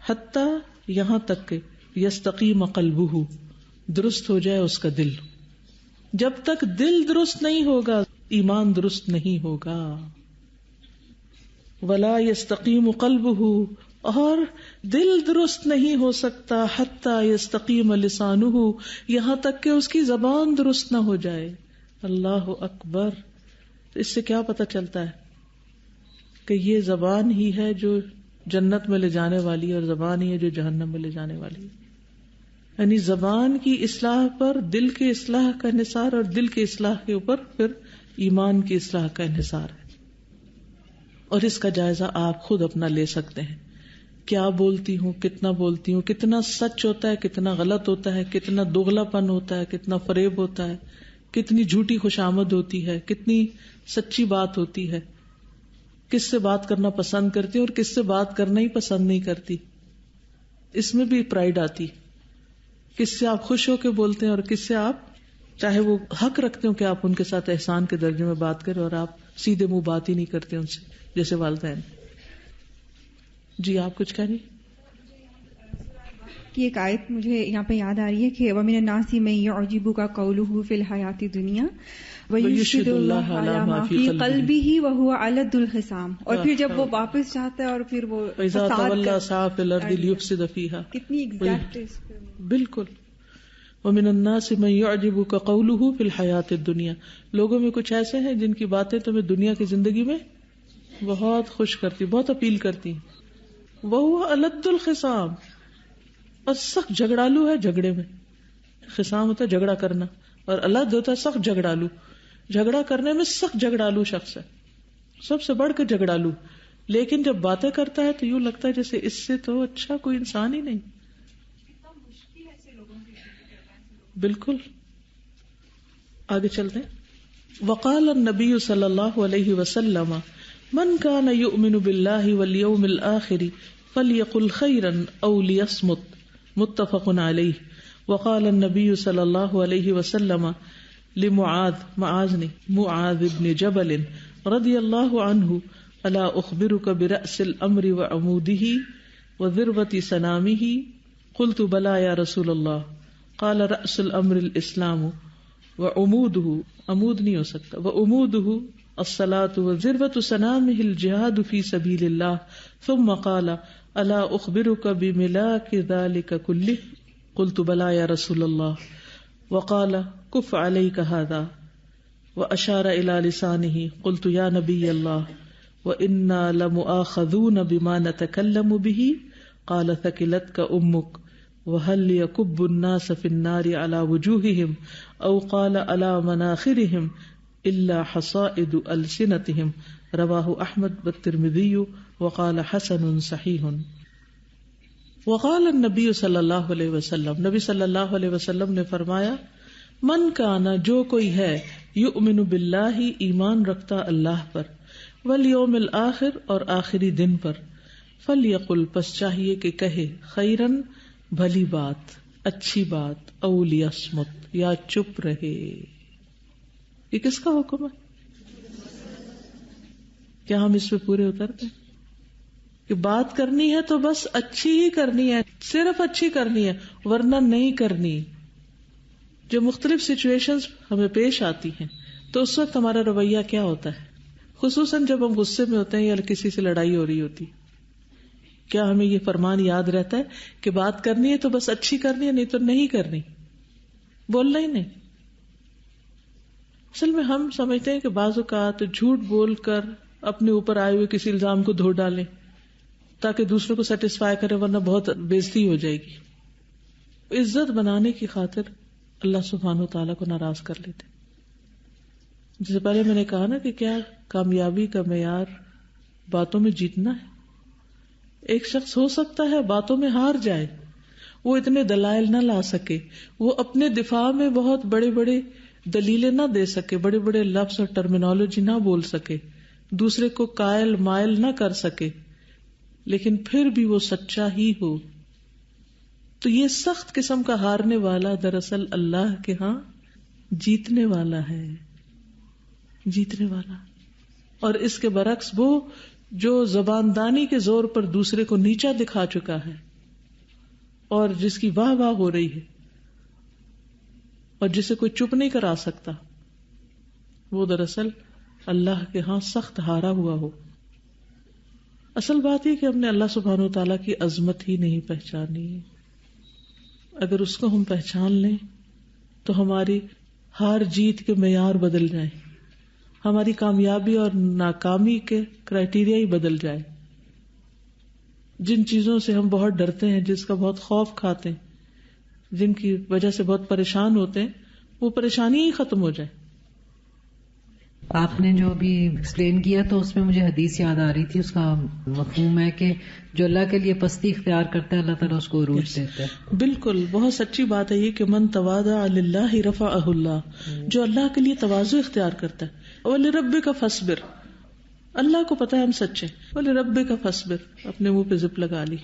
[SPEAKER 1] حتی یہاں تک کہ یستقیم قلبہ، درست ہو جائے اس کا دل. جب تک دل درست نہیں ہوگا ایمان درست نہیں ہوگا. ولا یستقیم قلبہ، اور دل درست نہیں ہو سکتا حتی یستقیم لسانہ، یہاں تک کہ اس کی زبان درست نہ ہو جائے. اللہ اکبر. اس سے کیا پتہ چلتا ہے کہ یہ زبان ہی ہے جو جنت میں لے جانے والی ہے، اور زبان ہی ہے جو جہنم میں لے جانے والی ہے. یعنی زبان کی اصلاح پر دل کی اصلاح کا انحصار، اور دل کی اصلاح کے اوپر پھر ایمان کی اصلاح کا انحصار ہے. اور اس کا جائزہ آپ خود اپنا لے سکتے ہیں. کیا بولتی ہوں، کتنا بولتی ہوں، کتنا سچ ہوتا ہے، کتنا غلط ہوتا ہے، کتنا دوغلا پن ہوتا ہے، کتنا فریب ہوتا ہے، کتنی جھوٹی خوشامد ہوتی ہے، کتنی سچی بات ہوتی ہے، کس سے بات کرنا پسند کرتی اور کس سے بات کرنا ہی پسند نہیں کرتی. اس میں بھی پرائیڈ آتی، کس سے آپ خوش ہو کے بولتے ہیں اور کس سے آپ چاہے وہ حق رکھتے ہو کہ آپ ان کے ساتھ احسان کے درجے میں بات کریں اور آپ سیدھے منہ بات ہی نہیں کرتے ان سے، جیسے والدین. جی آپ کچھ کہہ رہی؟
[SPEAKER 7] کی ایک آیت مجھے یہاں پہ یاد آ رہی ہے کہ وَمِنَ النَّاسِ مَن يُعْجِبُكَ قَوْلُهُ فِي الْحَيَاةِ الدُّنْيَا وَيُشْهِدُ اللَّهَ عَلَى مَا فِي قَلْبِهِ وَهُوَ أَلَدُّ الْخِصَامِ. اور پھر جب وہ واپس جاتا ہے اور پھر وہ
[SPEAKER 1] فَإِذَا تَوَلَّى سَعَىٰ فِي الْأَرْضِ لِيُفْسِدَ فِيهَا.
[SPEAKER 7] کتنی ایگزیکٹ ہے.
[SPEAKER 1] بالکل. وَمِنَ النَّاسِ مَن يُعْجِبُكَ قَوْلُهُ فِي الْحَيَاةِ الدُّنْيَا. لوگوں میں کچھ ایسے ہیں جن کی باتیں تمہیں دنیا کی زندگی میں بہت خوش کرتی، بہت اپیل کرتی. وَهُوَ أَلَدُّ الْخِصَامِ. اور سخت جھگڑالو ہے جھگڑے میں. خصام ہوتا ہے جھگڑا کرنا اور الد ہوتا ہے سخت جھگڑالو. جھگڑا کرنے میں سخت جھگڑالو شخص ہے، سب سے بڑھ کر جھگڑالو. لیکن جب باتیں کرتا ہے تو یوں لگتا ہے جیسے اس سے تو اچھا کوئی انسان ہی نہیں. بالکل. آگے چلتے ہیں. وقال النبی صلی اللہ علیہ وسلم من کان یؤمن باللہ والیوم الآخر فلیقل خیرا او لیصمت. متفق علیہ. وقال النبی صلی اللہ علیہ وسلم معاذ بن جبل رضی اللہ عنہ الا اخبرک برأس الامر وعمودہ وذروة سنامہ. قلت بلا یا رسول اللہ. قال رأس الامر الاسلام وعمودہ، عمود نہیں ہو سکتا، وعمودہ الصلاة وذروة سنامہ الجہاد فی سبیل اللہ. ثم قال الا اخبرک بملاک ذلک کلہ. قلت بلا یا رسول اللہ. وقال کف علیک ھذا واشار الی لسانہ. قلت یا نبی اللہ وانا لمؤاخذون بما نتکلم به. قال ثقلتک امک وهل يكب الناس في النار على وجوههم او قال على مناخرهم الا حصائد السنتهم. رواه احمد والترمذي وقال حسن صحیح. وقال النبی صلی اللہ علیہ وسلم، نبی صلی اللہ علیہ وسلم نے فرمایا من کانا، جو کوئی ہے، یؤمن باللہ، ایمان رکھتا اللہ پر، والیوم الآخر، اور آخری دن پر، فلیقل، پس چاہیے کہ کہے، خیرن، بھلی بات، اچھی بات، او لیصمت، یا چپ رہے. یہ کس کا حکم ہے؟ کیا ہم اس پہ پورے اترتے ہیں کہ بات کرنی ہے تو بس اچھی ہی کرنی ہے، صرف اچھی کرنی ہے، ورنہ نہیں کرنی. جو مختلف سچویشنز ہمیں پیش آتی ہیں تو اس وقت ہمارا رویہ کیا ہوتا ہے، خصوصاً جب ہم غصے میں ہوتے ہیں یا کسی سے لڑائی ہو رہی ہوتی. کیا ہمیں یہ فرمان یاد رہتا ہے کہ بات کرنی ہے تو بس اچھی کرنی ہے، نہیں تو نہیں کرنی، بولنا ہی نہیں. اصل میں ہم سمجھتے ہیں کہ بعض اوقات جھوٹ بول کر اپنے اوپر آئے ہوئے کسی الزام کو دھو ڈالیں تاکہ دوسروں کو سیٹسفائی کرے، ورنہ بہت بےزتی ہو جائے گی. عزت بنانے کی خاطر اللہ سبحانہ وتعالیٰ کو ناراض کر لیتے. جیسے پہلے میں نے کہا نا کہ کیا کامیابی کا معیار باتوں میں جیتنا ہے. ایک شخص ہو سکتا ہے باتوں میں ہار جائے، وہ اتنے دلائل نہ لا سکے، وہ اپنے دفاع میں بہت بڑے بڑے دلیلیں نہ دے سکے، بڑے بڑے لفظ اور ٹرمینالوجی نہ بول سکے، دوسرے کو قائل مائل نہ کر سکے، لیکن پھر بھی وہ سچا ہی ہو. تو یہ سخت قسم کا ہارنے والا دراصل اللہ کے ہاں جیتنے والا ہے، جیتنے والا. اور اس کے برعکس وہ جو زباندانی کے زور پر دوسرے کو نیچا دکھا چکا ہے اور جس کی واہ واہ ہو رہی ہے اور جسے کوئی چپ نہیں کرا سکتا، وہ دراصل اللہ کے ہاں سخت ہارا ہوا ہو. اصل بات یہ کہ ہم نے اللہ سبحانہ و تعالیٰ کی عظمت ہی نہیں پہچانی. اگر اس کو ہم پہچان لیں تو ہماری ہار جیت کے معیار بدل جائیں، ہماری کامیابی اور ناکامی کے کرائیٹیریا ہی بدل جائے. جن چیزوں سے ہم بہت ڈرتے ہیں، جس کا بہت خوف کھاتے ہیں، جن کی وجہ سے بہت پریشان ہوتے ہیں، وہ پریشانی ہی ختم ہو جائے.
[SPEAKER 9] آپ نے جو ابھی ایکسپلین کیا تو اس میں مجھے حدیث یاد آ رہی تھی، اس کا مفہوم ہے کہ جو اللہ کے لیے پستی اختیار کرتا ہے اللہ تعالیٰ اس کو عروج دیتا ہے. بالکل،
[SPEAKER 1] بہت سچی بات ہے یہ کہ من تواضع للہ رفعہ اللہ، جو اللہ کے لیے تواضع اختیار کرتا ہے. وَلِرَبِّكَ فَاصْبِرْ، اللہ کو پتا ہے ہم سچے. وَلِرَبِّكَ فَاصْبِرْ، اپنے منہ پہ زپ لگا لی.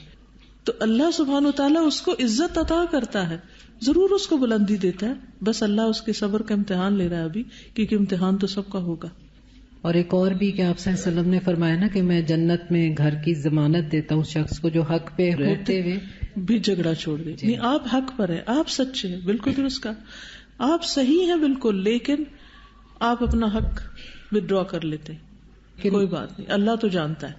[SPEAKER 1] تو اللہ سبحانہ وتعالیٰ اس کو عزت عطا کرتا ہے، ضرور اس کو بلندی دیتا ہے، بس اللہ اس کے صبر کا امتحان لے رہا ہے ابھی، کیونکہ امتحان تو سب کا ہوگا.
[SPEAKER 9] اور ایک اور بھی کہ آپ صلی اللہ علیہ وسلم نے فرمایا نا کہ میں جنت میں گھر کی ضمانت دیتا ہوں اس شخص کو جو حق پہ رہتے ہوئے
[SPEAKER 1] بھی جھگڑا چھوڑ دے. نہیں آپ حق پر ہیں, آپ سچے ہیں, بالکل درست کا, آپ صحیح ہیں بالکل, لیکن آپ اپنا حق ودرا کر لیتے ہیں, کوئی بات نہیں, اللہ تو جانتا ہے,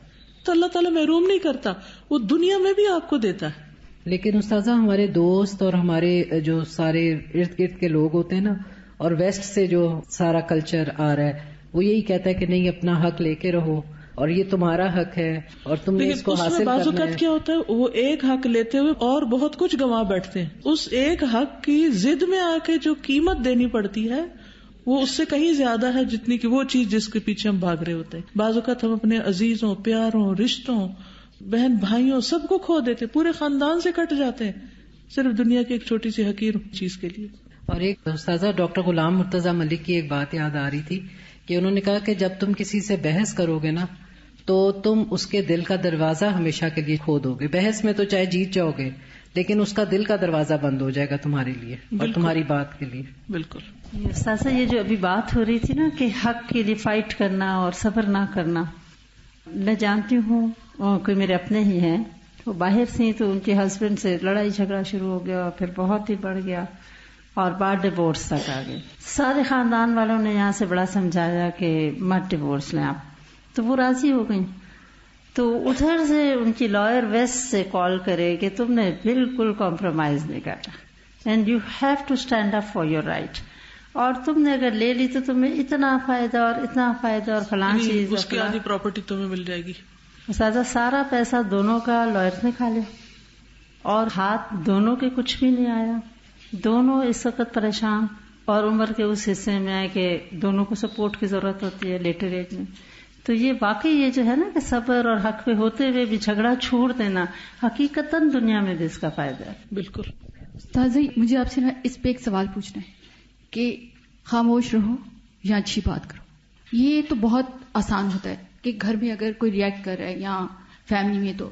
[SPEAKER 1] تو اللہ تعالیٰ محروم نہیں کرتا, وہ دنیا میں بھی آپ کو دیتا ہے.
[SPEAKER 9] لیکن استاذہ ہمارے دوست اور ہمارے جو سارے ارد گرد کے لوگ ہوتے ہیں نا, اور ویسٹ سے جو سارا کلچر آ رہا ہے, وہ یہی کہتا ہے کہ نہیں اپنا حق لے کے رہو اور یہ تمہارا حق ہے اور تم نے اس کو حاصل کرنا ہے.
[SPEAKER 1] بعض اوقات کیا ہوتا ہے, وہ ایک حق لیتے ہوئے اور بہت کچھ گنوا بیٹھتے ہیں. اس ایک حق کی ضد میں آ کے جو قیمت دینی پڑتی ہے وہ اس سے کہیں زیادہ ہے جتنی کہ وہ چیز جس کے پیچھے ہم بھاگ رہے ہوتے ہیں. بعض اوقات ہم اپنے عزیزوں, پیاروں, رشتوں, بہن بھائیوں سب کو کھو دیتے, پورے خاندان سے کٹ جاتے ہیں صرف دنیا کی ایک چھوٹی سی حقیر چیز کے لیے.
[SPEAKER 9] اور ایک استاذہ ڈاکٹر غلام مرتضی ملک کی ایک بات یاد آ رہی تھی کہ انہوں نے کہا کہ جب تم کسی سے بحث کرو گے نا تو تم اس کے دل کا دروازہ ہمیشہ کے لیے کھو دو گے. بحث میں تو چاہے جیت جاؤ گے لیکن اس کا دل کا دروازہ بند ہو جائے گا تمہارے لیے اور تمہاری بات کے لیے.
[SPEAKER 1] بالکل.
[SPEAKER 10] استاذہ یہ جو ابھی بات ہو رہی تھی نا کہ حق کے لیے فائٹ کرنا اور صبر نہ کرنا, میں جانتی ہوں کوئی میرے اپنے ہی ہیں, وہ باہر سے تو ان کے ہسبینڈ سے لڑائی جھگڑا شروع ہو گیا, پھر بہت ہی بڑھ گیا اور بعد ڈیورس تک آ گئے. سارے خاندان والوں نے یہاں سے بڑا سمجھایا کہ مت ڈیورس لیں آپ, تو وہ راضی ہو گئیں. تو ادھر سے ان کی لائر ویسٹ سے کال کرے کہ تم نے بالکل کمپرومائز نہیں کرنا, and you have to stand up for your right, اور تم نے اگر لے لی تو تمہیں اتنا فائدہ اور اتنا فائدہ اور فلاں چیز,
[SPEAKER 1] اس کی آدھی پراپرٹی تمہیں مل جائے گی.
[SPEAKER 10] اساتذہ سارا پیسہ دونوں کا لائر نے کھا لیا اور ہاتھ دونوں کے کچھ بھی نہیں آیا. دونوں اس وقت پریشان اور عمر کے اس حصے میں آئے کہ دونوں کو سپورٹ کی ضرورت ہوتی ہے لیٹر ایج میں. تو یہ واقعی یہ جو ہے نا کہ صبر اور حق پہ ہوتے ہوئے بھی جھگڑا چھوڑ دینا, حقیقتاً دنیا میں بھی اس کا فائدہ ہے.
[SPEAKER 1] بالکل.
[SPEAKER 11] استاذ مجھے آپ سے اس پہ ایک سوال پوچھنا ہے کہ خاموش رہو یا اچھی بات کرو. یہ تو بہت آسان ہوتا ہے کہ گھر میں اگر کوئی ریئیکٹ کر رہا ہے یا فیملی میں, تو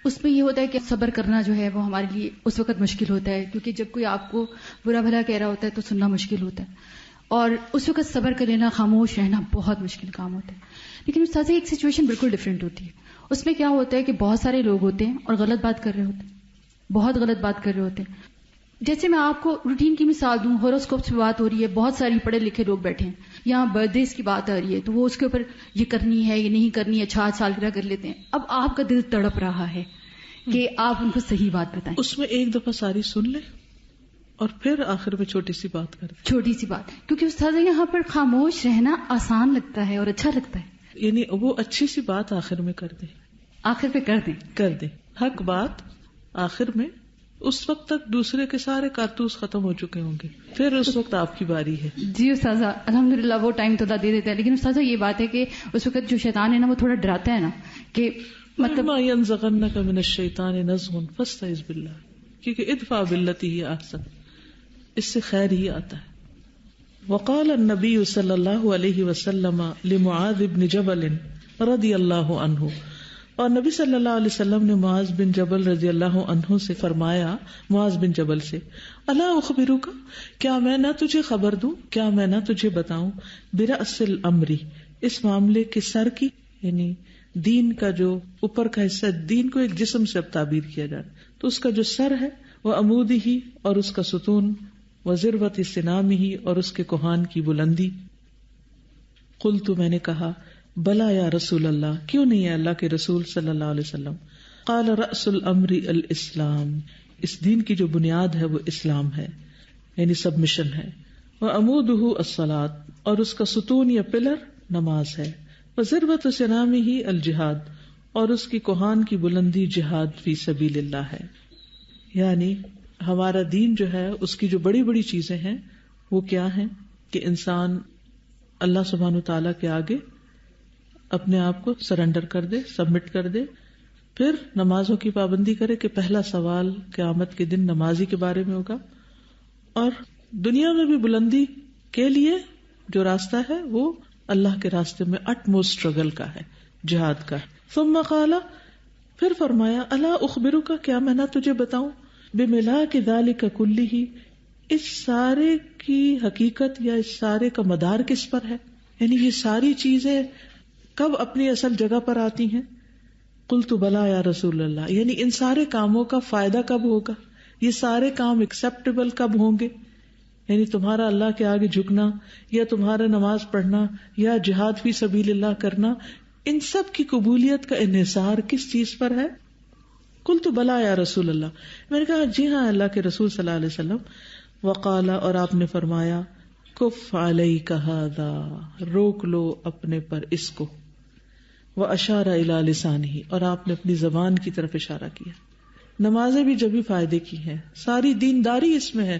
[SPEAKER 11] اس میں یہ ہوتا ہے کہ صبر کرنا جو ہے وہ ہمارے لیے اس وقت مشکل ہوتا ہے, کیونکہ جب کوئی آپ کو برا بھلا کہہ رہا ہوتا ہے تو سننا مشکل ہوتا ہے, اور اس وقت صبر کر لینا, خاموش رہنا بہت مشکل کام ہوتا ہے. لیکن استاذ ایک سچویشن بالکل ڈفرینٹ ہوتی ہے. اس میں کیا ہوتا ہے کہ بہت سارے لوگ ہوتے ہیں اور غلط بات کر رہے ہوتے ہیں, بہت غلط بات کر رہے ہوتے ہیں. جیسے میں آپ کو روٹین کی مثال دوں, ہوروسکوپ سے بات ہو رہی ہے, بہت ساری پڑھے لکھے لوگ بیٹھے ہیں, یہاں برتھ ڈیز کی بات آ رہی ہے, تو وہ اس کے اوپر یہ کرنی ہے یہ نہیں کرنی ہے, 6 سالگرہ کر لیتے ہیں. اب آپ کا دل تڑپ رہا ہے کہ آپ ان کو صحیح بات بتائیں.
[SPEAKER 1] اس میں ایک دفعہ ساری سن لیں اور پھر آخر میں چھوٹی سی بات کر دیں.
[SPEAKER 11] چھوٹی سی بات, کیونکہ استاد یہاں پر خاموش رہنا آسان لگتا ہے اور اچھا لگتا ہے.
[SPEAKER 1] یعنی وہ اچھی سی بات آخر میں کر دیں,
[SPEAKER 11] آخر پہ کر دیں
[SPEAKER 1] حق بات آخر میں. اس وقت تک دوسرے کے سارے کارتوس ختم ہو چکے ہوں گے, پھر اس وقت آپ کی باری ہے.
[SPEAKER 11] جی استاذہ الحمدللہ وہ ٹائم تو اللہ دے دیتا ہے, لیکن استاذہ یہ بات ہے کہ اس وقت جو شیطان ہے نا وہ تھوڑا ڈراتا ہے نا کہ
[SPEAKER 1] مطلب ما ينزغنك من الشیطان نزغ فاستعذ باللہ, کیونکہ ادفع باللتی ہی احسن, اس سے خیر ہی آتا ہے. وقال النبی صلی اللہ علیہ وسلم لمعاذ بن جبل رضی اللہ عنہ, اور نبی صلی اللہ علیہ وسلم نے معاذ بن جبل رضی اللہ عنہ سے فرمایا, معاذ بن جبل سے, الا اخبرک, کیا میں نہ تجھے خبر دوں, کیا میں نہ تجھے بتاؤں, برأس الامر, اس معاملے کے سر کی, یعنی دین کا جو اوپر کا حصہ, دین کو ایک جسم سے اب تعبیر کیا جائے تو اس کا جو سر ہے, وہ عمودی ہی, اور اس کا ستون, و ذروت سنامی ہی, اور اس کے کوہان کی بلندی. قلت, میں نے کہا, بلا یا رسول اللہ, کیوں نہیں ہے اللہ کے رسول صلی اللہ علیہ وسلم. قال رأس الامر الاسلام, اس دین کی جو بنیاد ہے وہ اسلام ہے, یعنی سبمشن ہے. وعمودہ الصلاۃ, اور اس کا ستون یا پلر نماز ہے. وذروۃ سنامہ الجہاد, اور اس کی کوہان کی بلندی جہاد فی سبیل اللہ ہے. یعنی ہمارا دین جو ہے اس کی جو بڑی بڑی چیزیں ہیں وہ کیا ہیں کہ انسان اللہ سبحانہ وتعالیٰ کے آگے اپنے آپ کو سرنڈر کر دے, سبمٹ کر دے, پھر نمازوں کی پابندی کرے کہ پہلا سوال قیامت کے دن نمازی کے بارے میں ہوگا, اور دنیا میں بھی بلندی کے لیے جو راستہ ہے وہ اللہ کے راستے میں اٹ موسٹ اسٹرگل کا ہے, جہاد کا ہے. ثم قال, پھر فرمایا, الا اخبرک, کیا میں نہ تجھے بتاؤں, بملاک ذلک کلہ, اس سارے کی حقیقت یا اس سارے کا مدار کس پر ہے, یعنی یہ ساری چیزیں کب اپنی اصل جگہ پر آتی ہیں؟ قلت بلا یا رسول اللہ، یعنی ان سارے کاموں کا فائدہ کب ہوگا، یہ سارے کام ایکسیپٹیبل کب ہوں گے؟ یعنی تمہارا اللہ کے آگے جھکنا، یا تمہارا نماز پڑھنا، یا جہاد فی سبیل اللہ کرنا، ان سب کی قبولیت کا انحصار کس چیز پر ہے؟ قلت بلا یا رسول اللہ، میں نے کہا جی ہاں اللہ کے رسول صلی اللہ علیہ وسلم۔ وقال، اور آپ نے فرمایا، کف علیک ھذا، روک لو اپنے پر اس کو، واشار الی لسانہ، اور آپ نے اپنی زبان کی طرف اشارہ کیا۔ نمازیں بھی جبھی فائدے کی ہیں، ساری دینداری اس میں ہے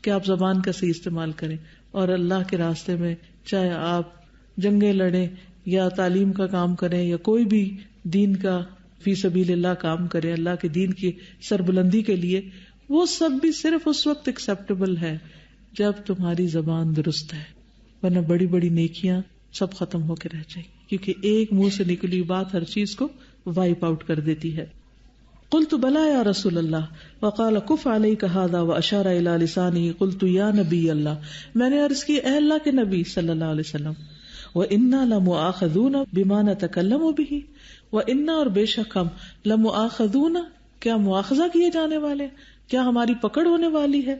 [SPEAKER 1] کہ آپ زبان کا صحیح استعمال کریں، اور اللہ کے راستے میں چاہے آپ جنگیں لڑیں یا تعلیم کا کام کریں یا کوئی بھی دین کا فی سبیل اللہ کام کریں، اللہ کے دین کی سربلندی کے لیے، وہ سب بھی صرف اس وقت ایکسیپٹیبل ہے جب تمہاری زبان درست ہے، ورنہ بڑی بڑی نیکیاں سب ختم ہو کے رہ جائیں، کیونکہ ایک منہ سے نکلی بات ہر چیز کو وائپ آؤٹ کر دیتی ہے۔ قلت بلا یا رسول اللہ، وقال کف علیک ھذا واشار الی لسانہ، قلت یا نبی اللہ، میں نے عرض کی اے اللہ کے نبی صلی اللہ علیہ وسلم، وَإِنَّا لَمُؤَاخَذُونَ بِمَا نَتَكَلَّمُ بِهِ، وَإِنَّا، اور بے شک ہم، لَمُؤَاخَذُونَ، کیا مواخذہ کیے جانے والے، کیا ہماری پکڑ ہونے والی ہے،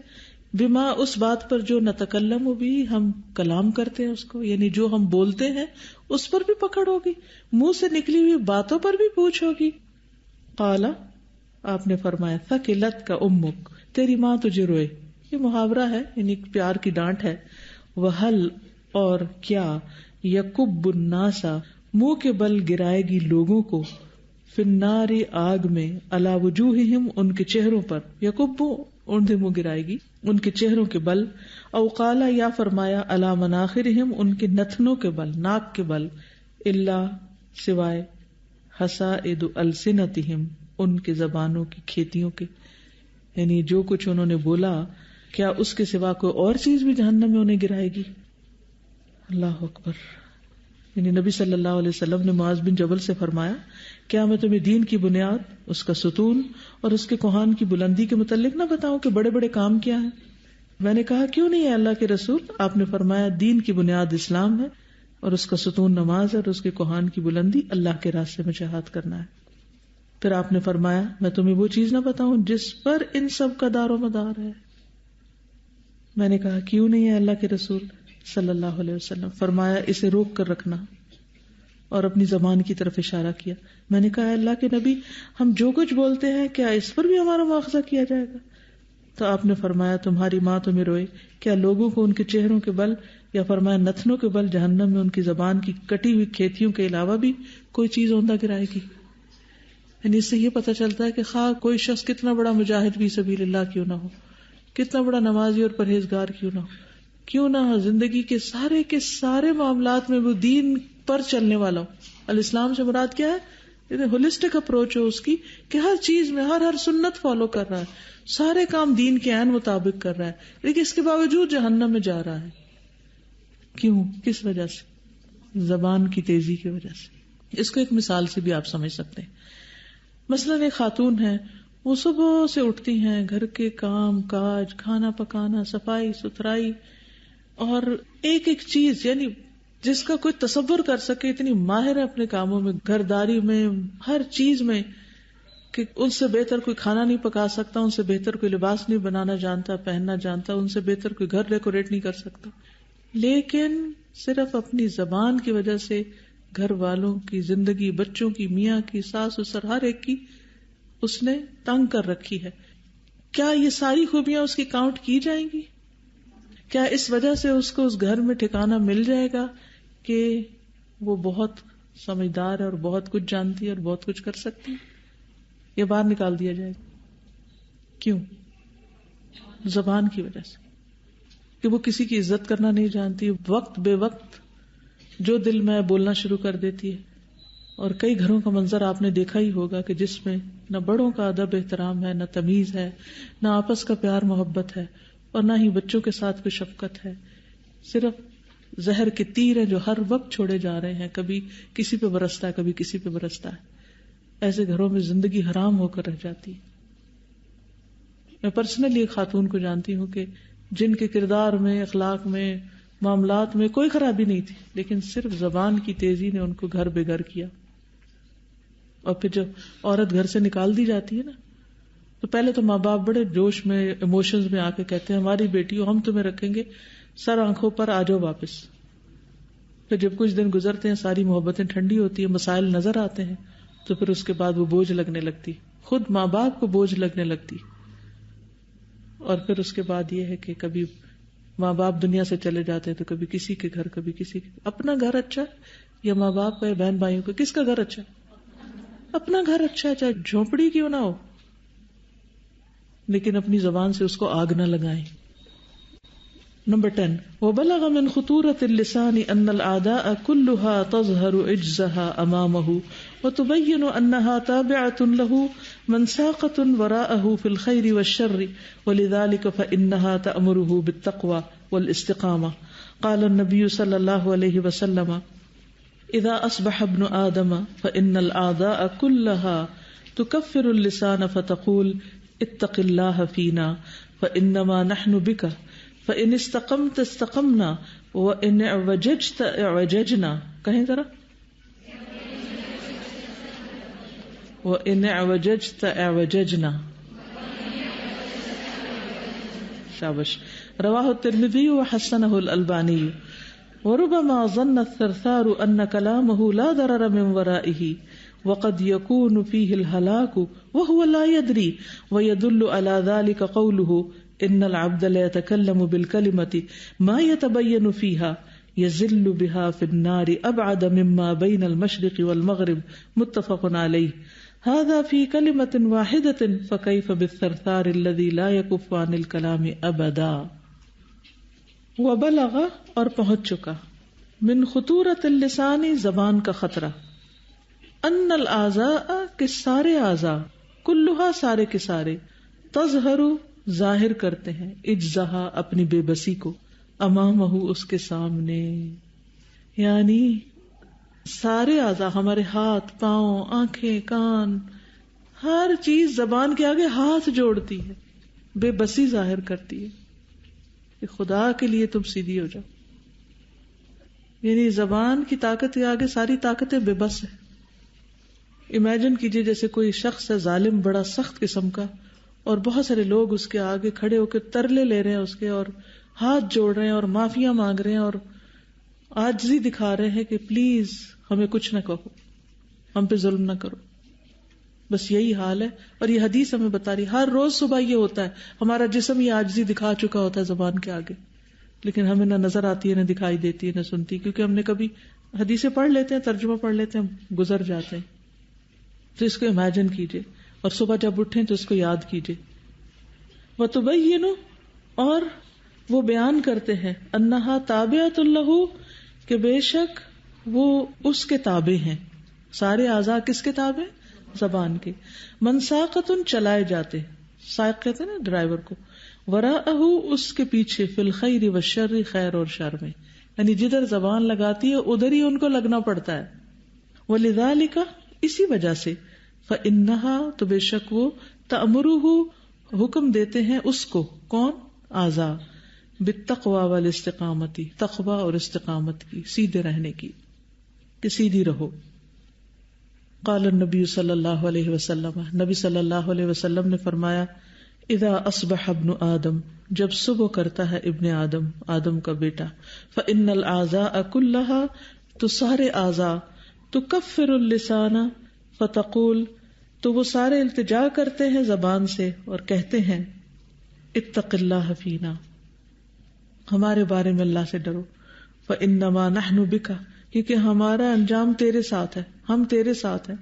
[SPEAKER 1] بما، اس بات پر، جو نتکلم بھی، ہم کلام کرتے ہیں اس کو، یعنی جو ہم بولتے ہیں اس پر بھی پکڑ ہوگی، منہ سے نکلی ہوئی باتوں پر بھی پوچھ ہوگی۔ قال، آپ نے فرمایا، ثقلت کا امک، تیری ماں تجھے روئے، یہ محاورہ ہے، یعنی پیار کی ڈانٹ ہے۔ وہل، اور کیا، یکب الناس، منہ کے بل گرائے گی لوگوں کو، فی النار، آگ میں، علی وجوہہم، ان کے چہروں پر، یکب، اوندھے منہ گرائے گی ان کے چہروں کے بل، او قال، یا فرمایا، علی مناخرہم، ان کے نتنوں کے بل، ناک کے بل، الا، سوائے، حصائد السنتہم، ان کے زبانوں کی کھیتیوں کے، یعنی جو کچھ انہوں نے بولا، کیا اس کے سوا کوئی اور چیز بھی جہنم میں انہیں گرائے گی؟ اللہ اکبر۔ یعنی نبی صلی اللہ علیہ وسلم نے معاذ بن جبل سے فرمایا، کیا میں تمہیں دین کی بنیاد، اس کا ستون اور اس کے کوہان کی بلندی کے متعلق نہ بتاؤں کہ بڑے بڑے کام کیا ہیں؟ میں نے کہا کیوں نہیں ہے اللہ کے رسول؟ آپ نے فرمایا، دین کی بنیاد اسلام ہے، اور اس کا ستون نماز ہے، اور اس کے کوہان کی بلندی اللہ کے راستے میں جہاد کرنا ہے۔ پھر آپ نے فرمایا، میں تمہیں وہ چیز نہ بتاؤں جس پر ان سب کا دار و مدار ہے؟ میں نے کہا کیوں نہیں ہے اللہ کے رسول صلی اللہ علیہ وسلم؟ فرمایا، اسے روک کر رکھنا، اور اپنی زبان کی طرف اشارہ کیا۔ میں نے کہا اللہ کے نبی، ہم جو کچھ بولتے ہیں کیا اس پر بھی ہمارا مواخذہ کیا جائے گا؟ تو آپ نے فرمایا، تمہاری ماں تمہیں روئے، کیا لوگوں کو ان کے چہروں کے بل، یا فرمایا نتنوں کے بل، جہنم میں ان کی زبان کی کٹی ہوئی کھیتیوں کے علاوہ بھی کوئی چیز اوندھا گرائے گی؟ یعنی اس سے یہ پتہ چلتا ہے کہ خواہ کوئی شخص کتنا بڑا مجاہد فی سبیل اللہ کیوں نہ ہو، کتنا بڑا نمازی اور پرہیزگار کیوں نہ ہو، کیوں نہ زندگی کے سارے معاملات میں وہ دین پر چلنے والا ہو۔ الاسلام سے مراد کیا ہے؟ ہولسٹک اپروچ ہو اس کی، کہ ہر چیز میں ہر سنت فالو کر رہا ہے، سارے کام دین کے عین مطابق کر رہا ہے، لیکن اس کے باوجود جہنم میں جا رہا ہے۔ کیوں؟ کس وجہ سے؟ زبان کی تیزی کی وجہ سے۔ اس کو ایک مثال سے بھی آپ سمجھ سکتے ہیں۔ مثلاً ایک خاتون ہے، وہ صبح سے اٹھتی ہیں، گھر کے کام کاج، کھانا پکانا، صفائی ستھرائی، اور ایک ایک چیز، یعنی جس کا کوئی تصور کر سکے، اتنی ماہر ہے اپنے کاموں میں، گھرداری میں، ہر چیز میں، کہ ان سے بہتر کوئی کھانا نہیں پکا سکتا، ان سے بہتر کوئی لباس نہیں بنانا جانتا، پہننا جانتا، ان سے بہتر کوئی گھر ڈیکوریٹ نہیں کر سکتا، لیکن صرف اپنی زبان کی وجہ سے گھر والوں کی زندگی، بچوں کی، میاں کی، ساس سسر، ہر ایک کی اس نے تنگ کر رکھی ہے۔ کیا یہ ساری خوبیاں اس کی کاؤنٹ کی جائیں گی؟ کیا اس وجہ سے اس کو اس گھر میں ٹھکانہ مل جائے گا کہ وہ بہت سمجھدار ہے اور بہت کچھ جانتی ہے اور بہت کچھ کر سکتی ہے؟ یا باہر نکال دیا جائے گا؟ کیوں؟ زبان کی وجہ سے، کہ وہ کسی کی عزت کرنا نہیں جانتی، وقت بے وقت جو دل میں بولنا شروع کر دیتی ہے۔ اور کئی گھروں کا منظر آپ نے دیکھا ہی ہوگا کہ جس میں نہ بڑوں کا ادب احترام ہے، نہ تمیز ہے، نہ آپس کا پیار محبت ہے، اور نہ ہی بچوں کے ساتھ کوئی شفقت ہے، صرف زہر کے تیر ہیں جو ہر وقت چھوڑے جا رہے ہیں، کبھی کسی پہ برستا ہے، کبھی کسی پہ برستا ہے۔ ایسے گھروں میں زندگی حرام ہو کر رہ جاتی ہے۔ میں پرسنلی ایک خاتون کو جانتی ہوں کہ جن کے کردار میں، اخلاق میں معاملات میں کوئی خرابی نہیں تھی، لیکن صرف زبان کی تیزی نے ان کو گھر بے گھر کیا. اور پھر جب عورت گھر سے نکال دی جاتی ہے نا، تو پہلے تو ماں باپ بڑے جوش میں، ایموشنز میں آ کے کہتے ہیں ہماری بیٹی ہو، ہم تمہیں رکھیں گے سر آنکھوں پر، آ جاؤ واپس. پھر جب کچھ دن گزرتے ہیں، ساری محبتیں ٹھنڈی ہوتی ہیں، مسائل نظر آتے ہیں، تو پھر اس کے بعد وہ بوجھ لگنے لگتی، خود ماں باپ کو بوجھ لگنے لگتی. اور پھر اس کے بعد یہ ہے کہ کبھی ماں باپ دنیا سے چلے جاتے ہیں تو کبھی کسی کے گھر، کبھی کسی کے. اپنا گھر اچھا یا ماں باپ کا یا بہن بھائیوں کا؟ کس کا گھر اچھا؟ اپنا گھر اچھا ہے، چاہے جھونپڑی کیوں نہ ہو، لیکن اپنی زبان سے اس کو آگ نہ لگائیں. نمبر 10 وبلغ من خطورة اللسان أن الأعداء كلها تظهر عجزها أمامه وتبين أنها تابعة له منساقة وراءه في الخير والشر ولذلك فإنها تأمره بالتقوى والاستقامة. قال النبي صلى الله عليه وسلم إذا أصبح ابن آدم فإن الأعداء كلها تكفر اللسان فتقول اتق الله فينا فإنما نحن بك فإن استقمت استقمنا وإن اعوججت اعوججنا. کہیں ذرا، وإن اعوججت اعوججنا. شابش. رواه الترمذي وحسنه الألباني. وربما ظن الثرثار أن كلامه لا ضرر من ورائه وقد يكون فيه الهلاك وهو لا يدري ويدل على ذلك قوله ان العبد لا يتكلم بالكلمة ما يتبين فيها يزل بها في النار ابعد مما بين المشرق والمغرب. متفق عليه. هذا في كلمة واحدة فكيف بالثرثار الذي لا يكف عن الكلام ابدا. وبلغ اور پہنچ چکا، من خطورة اللسان زبان کا خطرہ، ان الاعضاء کہ سارے اعضاء، کلھا سارے کے سارے، تظہر ظاہر کرتے ہیں، اجزہا اپنی بے بسی کو، امامہ اس کے سامنے. یعنی سارے اعضاء، ہمارے ہاتھ، پاؤں، آنکھیں، کان، ہر چیز زبان کے آگے ہاتھ جوڑتی ہے، بے بسی ظاہر کرتی ہے کہ خدا کے لیے تم سیدھی ہو جاؤ. یعنی زبان کی طاقت کے آگے ساری طاقتیں بے بس ہے. امیجن کیجئے جیسے کوئی شخص ہے ظالم، بڑا سخت قسم کا، اور بہت سارے لوگ اس کے آگے کھڑے ہو کے ترلے لے رہے ہیں اس کے، اور ہاتھ جوڑ رہے ہیں اور معافیاں مانگ رہے ہیں اور عاجزی دکھا رہے ہیں کہ پلیز ہمیں کچھ نہ کہو، ہم پہ ظلم نہ کرو. بس یہی حال ہے. اور یہ حدیث ہمیں بتا رہی، ہر روز صبح یہ ہوتا ہے، ہمارا جسم یہ عاجزی دکھا چکا ہوتا ہے زبان کے آگے، لیکن ہمیں نہ نظر آتی ہے، نہ دکھائی دیتی ہے، نہ سنتی، کیونکہ ہم نے کبھی حدیثیں پڑھ لیتے ہیں، ترجمہ پڑھ لیتے ہیں، گزر جاتے ہیں. تو اس کو امیجن کیجئے، اور صبح جب اٹھیں تو اس کو یاد کیجئے. وَتُبَيِّنُ اور وہ بیان کرتے ہیں، انہا تابعۃ لہ کہ بے شک وہ اس کے تابع ہیں. سارے اعضاء کس کے تابع؟ زبان کے. منساقۃ چلائے جاتے، سائق کہتے ہیں نا ڈرائیور کو. وراءہ اس کے پیچھے، فی الخیر والشر خیر اور شر میں، یعنی جدھر زبان لگاتی ہے ادھر ہی ان کو لگنا پڑتا ہے. وَلِذَلِكَ اسی وجہ سے، فَإِنَّهَا تو بے شک وہ، تَأْمُرُهُ حکم دیتے ہیں اس کو، کون؟ اعضاء، بالتقوی والاستقامت، تقوی اور استقامت کی، سیدھے رہنے کی، کہ سیدھی رہو. قال النبی صلی اللہ علیہ وسلم، نبی صلی اللہ علیہ وسلم نے فرمایا، اذا اصبح ابن آدم جب صبح کرتا ہے ابن آدم، آدم کا بیٹا، فإن الأعضاء كلها تو سارے اعضاء، تکفر اللسان فتقول تو وہ سارے التجا کرتے ہیں زبان سے اور کہتے ہیں، اتق اللہ فینا ہمارے بارے میں اللہ سے ڈرو، فإنما نحن بک کیونکہ ہمارا انجام تیرے ساتھ ہے، ہم تیرے ساتھ ہیں.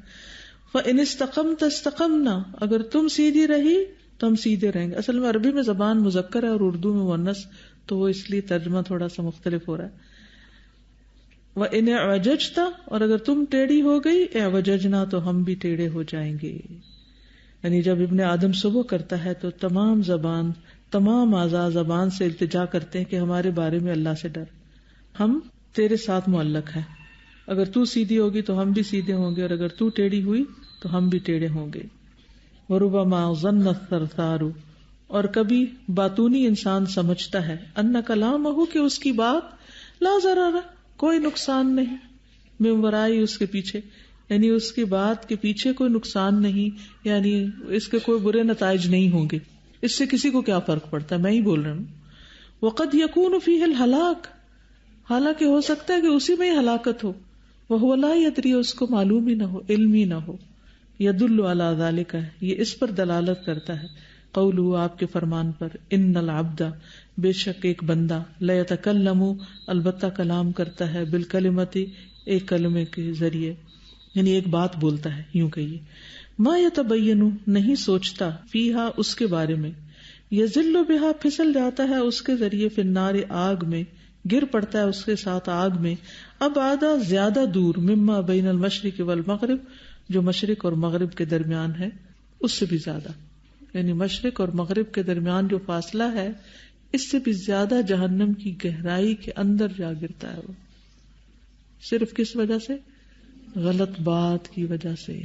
[SPEAKER 1] فإن استقمت استقمنا اگر تم سیدھی رہی تو ہم سیدھے رہیں گے. اصل میں عربی میں زبان مذکر ہے اور اردو میں مؤنث، تو وہ اس لیے ترجمہ تھوڑا سا مختلف ہو رہا ہے. وَإِنْ اعْوَجَجْتَ اور اگر تم ٹیڑھی ہو گئی، اعوججنا تو ہم بھی ٹیڑھے ہو جائیں گے. یعنی جب ابن آدم صبح کرتا ہے تو تمام اعضاء زبان سے التجا کرتے ہیں کہ ہمارے بارے میں اللہ سے ڈر، ہم تیرے ساتھ معلق ہیں، اگر تو سیدھی ہوگی تو ہم بھی سیدھے ہوں گے، اور اگر تو ٹیڑھی ہوئی تو ہم بھی ٹیڑھے ہوں گے. وَرُبَمَا ظَنَّ الثَّرْثَارُ اور کبھی باتونی انسان سمجھتا ہے، ان کلامہ کہ اس کی بات، لا ضرر، کوئی نقصان نہیں، من ورائی، اس کے پیچھے، یعنی اس کی بات کے پیچھے کوئی نقصان نہیں، یعنی اس کے کوئی برے نتائج نہیں ہوں گے، اس سے کسی کو کیا فرق پڑتا ہے، میں ہی بول رہا ہوں. وقد یکون فیہ الہلاک، حالانکہ ہو سکتا ہے کہ اسی میں ہی ہلاکت ہو. وہو لا یدری، اس کو معلوم ہی نہ ہو، علم ہی نہ ہو. یدل علی ذالک، یہ اس پر دلالت کرتا ہے قولہ، آپ کے فرمان پر، ان العبد، بے شک ایک بندہ، لیتکلم، البتہ کلام کرتا ہے، بالکلمۃ، ایک کلمے کے ذریعے، یعنی ایک بات بولتا ہے، یوں کہیے، ما یتبین، نہیں سوچتا، فیہا، اس کے بارے میں، یذل بہا، پھسل جاتا ہے اس کے ذریعے، فی النار، آگ میں، گر پڑتا ہے اس کے ساتھ آگ میں، اب آدھا زیادہ دور، مما بین المشرق والمغرب، جو مشرق اور مغرب کے درمیان ہے، اس سے بھی زیادہ، یعنی مشرق اور مغرب کے درمیان جو فاصلہ ہے اس سے بھی زیادہ جہنم کی گہرائی کے اندر جا گرتا ہے وہ، صرف کس وجہ سے؟ غلط بات کی وجہ سے.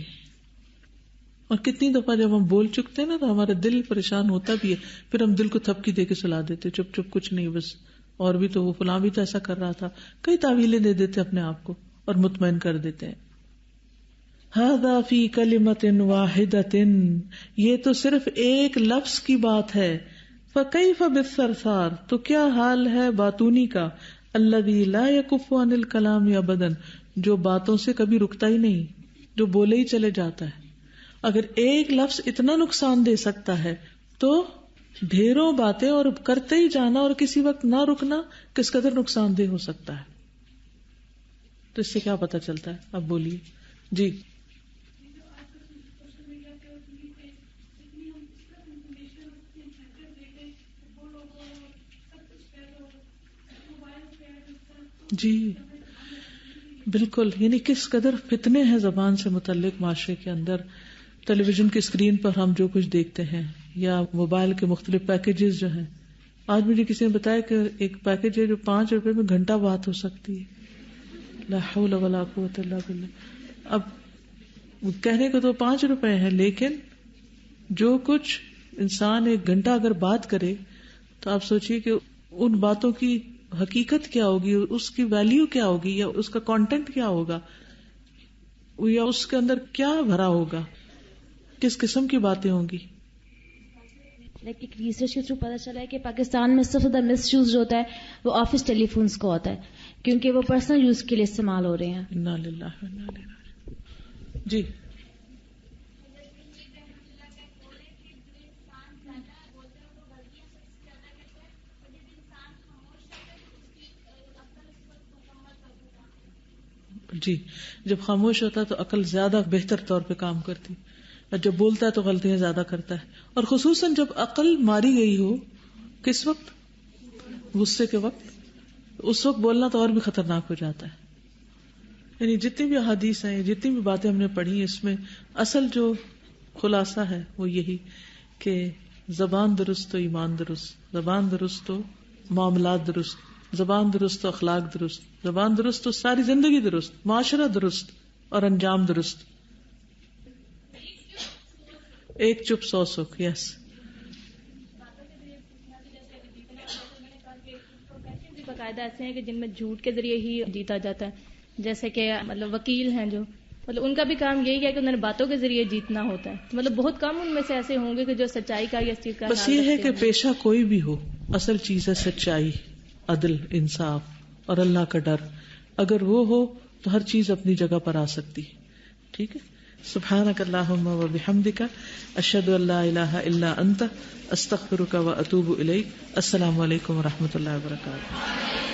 [SPEAKER 1] اور کتنی دفعہ جب ہم بول چکتے ہیں نا تو ہمارا دل پریشان ہوتا بھی ہے، پھر ہم دل کو تھپکی دے کے سلا دیتے، چپ چپ کچھ نہیں، بس اور بھی تو وہ فلاں بھی تو ایسا کر رہا تھا، کئی تعویلیں دے دیتے اپنے آپ کو اور مطمئن کر دیتے ہیں. ھذا فی کلمۃ واحدۃ، یہ تو صرف ایک لفظ کی بات ہے. فکیف بالثرثار، تو کیا حال ہے باتونی کا، الذی لا یکف عن الکلام ابدا، جو باتوں سے کبھی رکتا ہی نہیں، جو بولے ہی چلے جاتا ہے. اگر ایک لفظ اتنا نقصان دے سکتا ہے تو ڈھیروں باتیں اور کرتے ہی جانا اور کسی وقت نہ رکنا کس قدر نقصان دہ ہو سکتا ہے. تو اس سے کیا پتہ چلتا ہے؟ اب بولیے. جی جی بالکل، یعنی کس قدر فتنے ہیں زبان سے متعلق معاشرے کے اندر. ٹیلی ویژن کی اسکرین پر ہم جو کچھ دیکھتے ہیں یا موبائل کے مختلف پیکیجز جو ہیں، آج مجھے کسی نے بتایا کہ ایک پیکیج ہے جو 5 روپے میں گھنٹہ بات ہو سکتی ہے. لا حول ولا قوت الا باللہ. اب کہنے کو تو 5 روپے ہیں، لیکن جو کچھ انسان 1 گھنٹہ اگر بات کرے تو آپ سوچئے کہ ان باتوں کی حقیقت کیا ہوگی، اس کی ویلیو کیا ہوگی، یا اس کا کانٹینٹ کیا ہوگا، یا اس کے اندر کیا بھرا ہوگا، کس قسم کی باتیں ہوں گی.
[SPEAKER 12] ایک ریسرچ کے تھرو پتہ چلا ہے کہ پاکستان میں سب سے زیادہ مس یوز جو ہوتا ہے وہ آفس ٹیلی فونس کا ہوتا ہے، کیونکہ وہ پرسنل یوز کے لیے استعمال ہو رہے ہیں.
[SPEAKER 1] انا للہ و انا الیہ راجعون. جی جی جب خاموش ہوتا ہے تو عقل زیادہ بہتر طور پہ کام کرتی، اور جب بولتا ہے تو غلطیاں زیادہ کرتا ہے. اور خصوصاً جب عقل ماری گئی ہو، کس وقت؟ غصے کے وقت، اس وقت بولنا تو اور بھی خطرناک ہو جاتا ہے. یعنی جتنی بھی احادیث ہیں، جتنی بھی باتیں ہم نے پڑھی، اس میں اصل جو خلاصہ ہے وہ یہی کہ زبان درست تو ایمان درست، زبان درست تو معاملات درست، زبان درست تو اخلاق درست، زبان درست تو ساری زندگی درست، معاشرہ درست اور انجام درست. ایک چپ 100 سکھ. یس
[SPEAKER 13] باقاعدہ ایسے ہیں کہ جن میں جھوٹ کے ذریعے ہی جیتا جاتا ہے، جیسے کہ مطلب وکیل ہیں جو ان کا بھی کام یہی ہے کہ انہوں نے باتوں کے ذریعے جیتنا ہوتا ہے. بہت کم ان میں سے ایسے ہوں گے کہ جو سچائی کا یا اس چیز کا.
[SPEAKER 1] بس یہ ہے کہ پیشہ کوئی بھی ہو، اصل چیز ہے سچائی، عدل، انصاف اور اللہ کا ڈر. اگر وہ ہو تو ہر چیز اپنی جگہ پر آ سکتی. ٹھیک ہے. سبحانک اللہم و بحمدک، اشہد ان لا الہ الا انت، استغفرک و اتوب الیک. السلام علیکم و رحمۃ اللہ وبرکاتہ.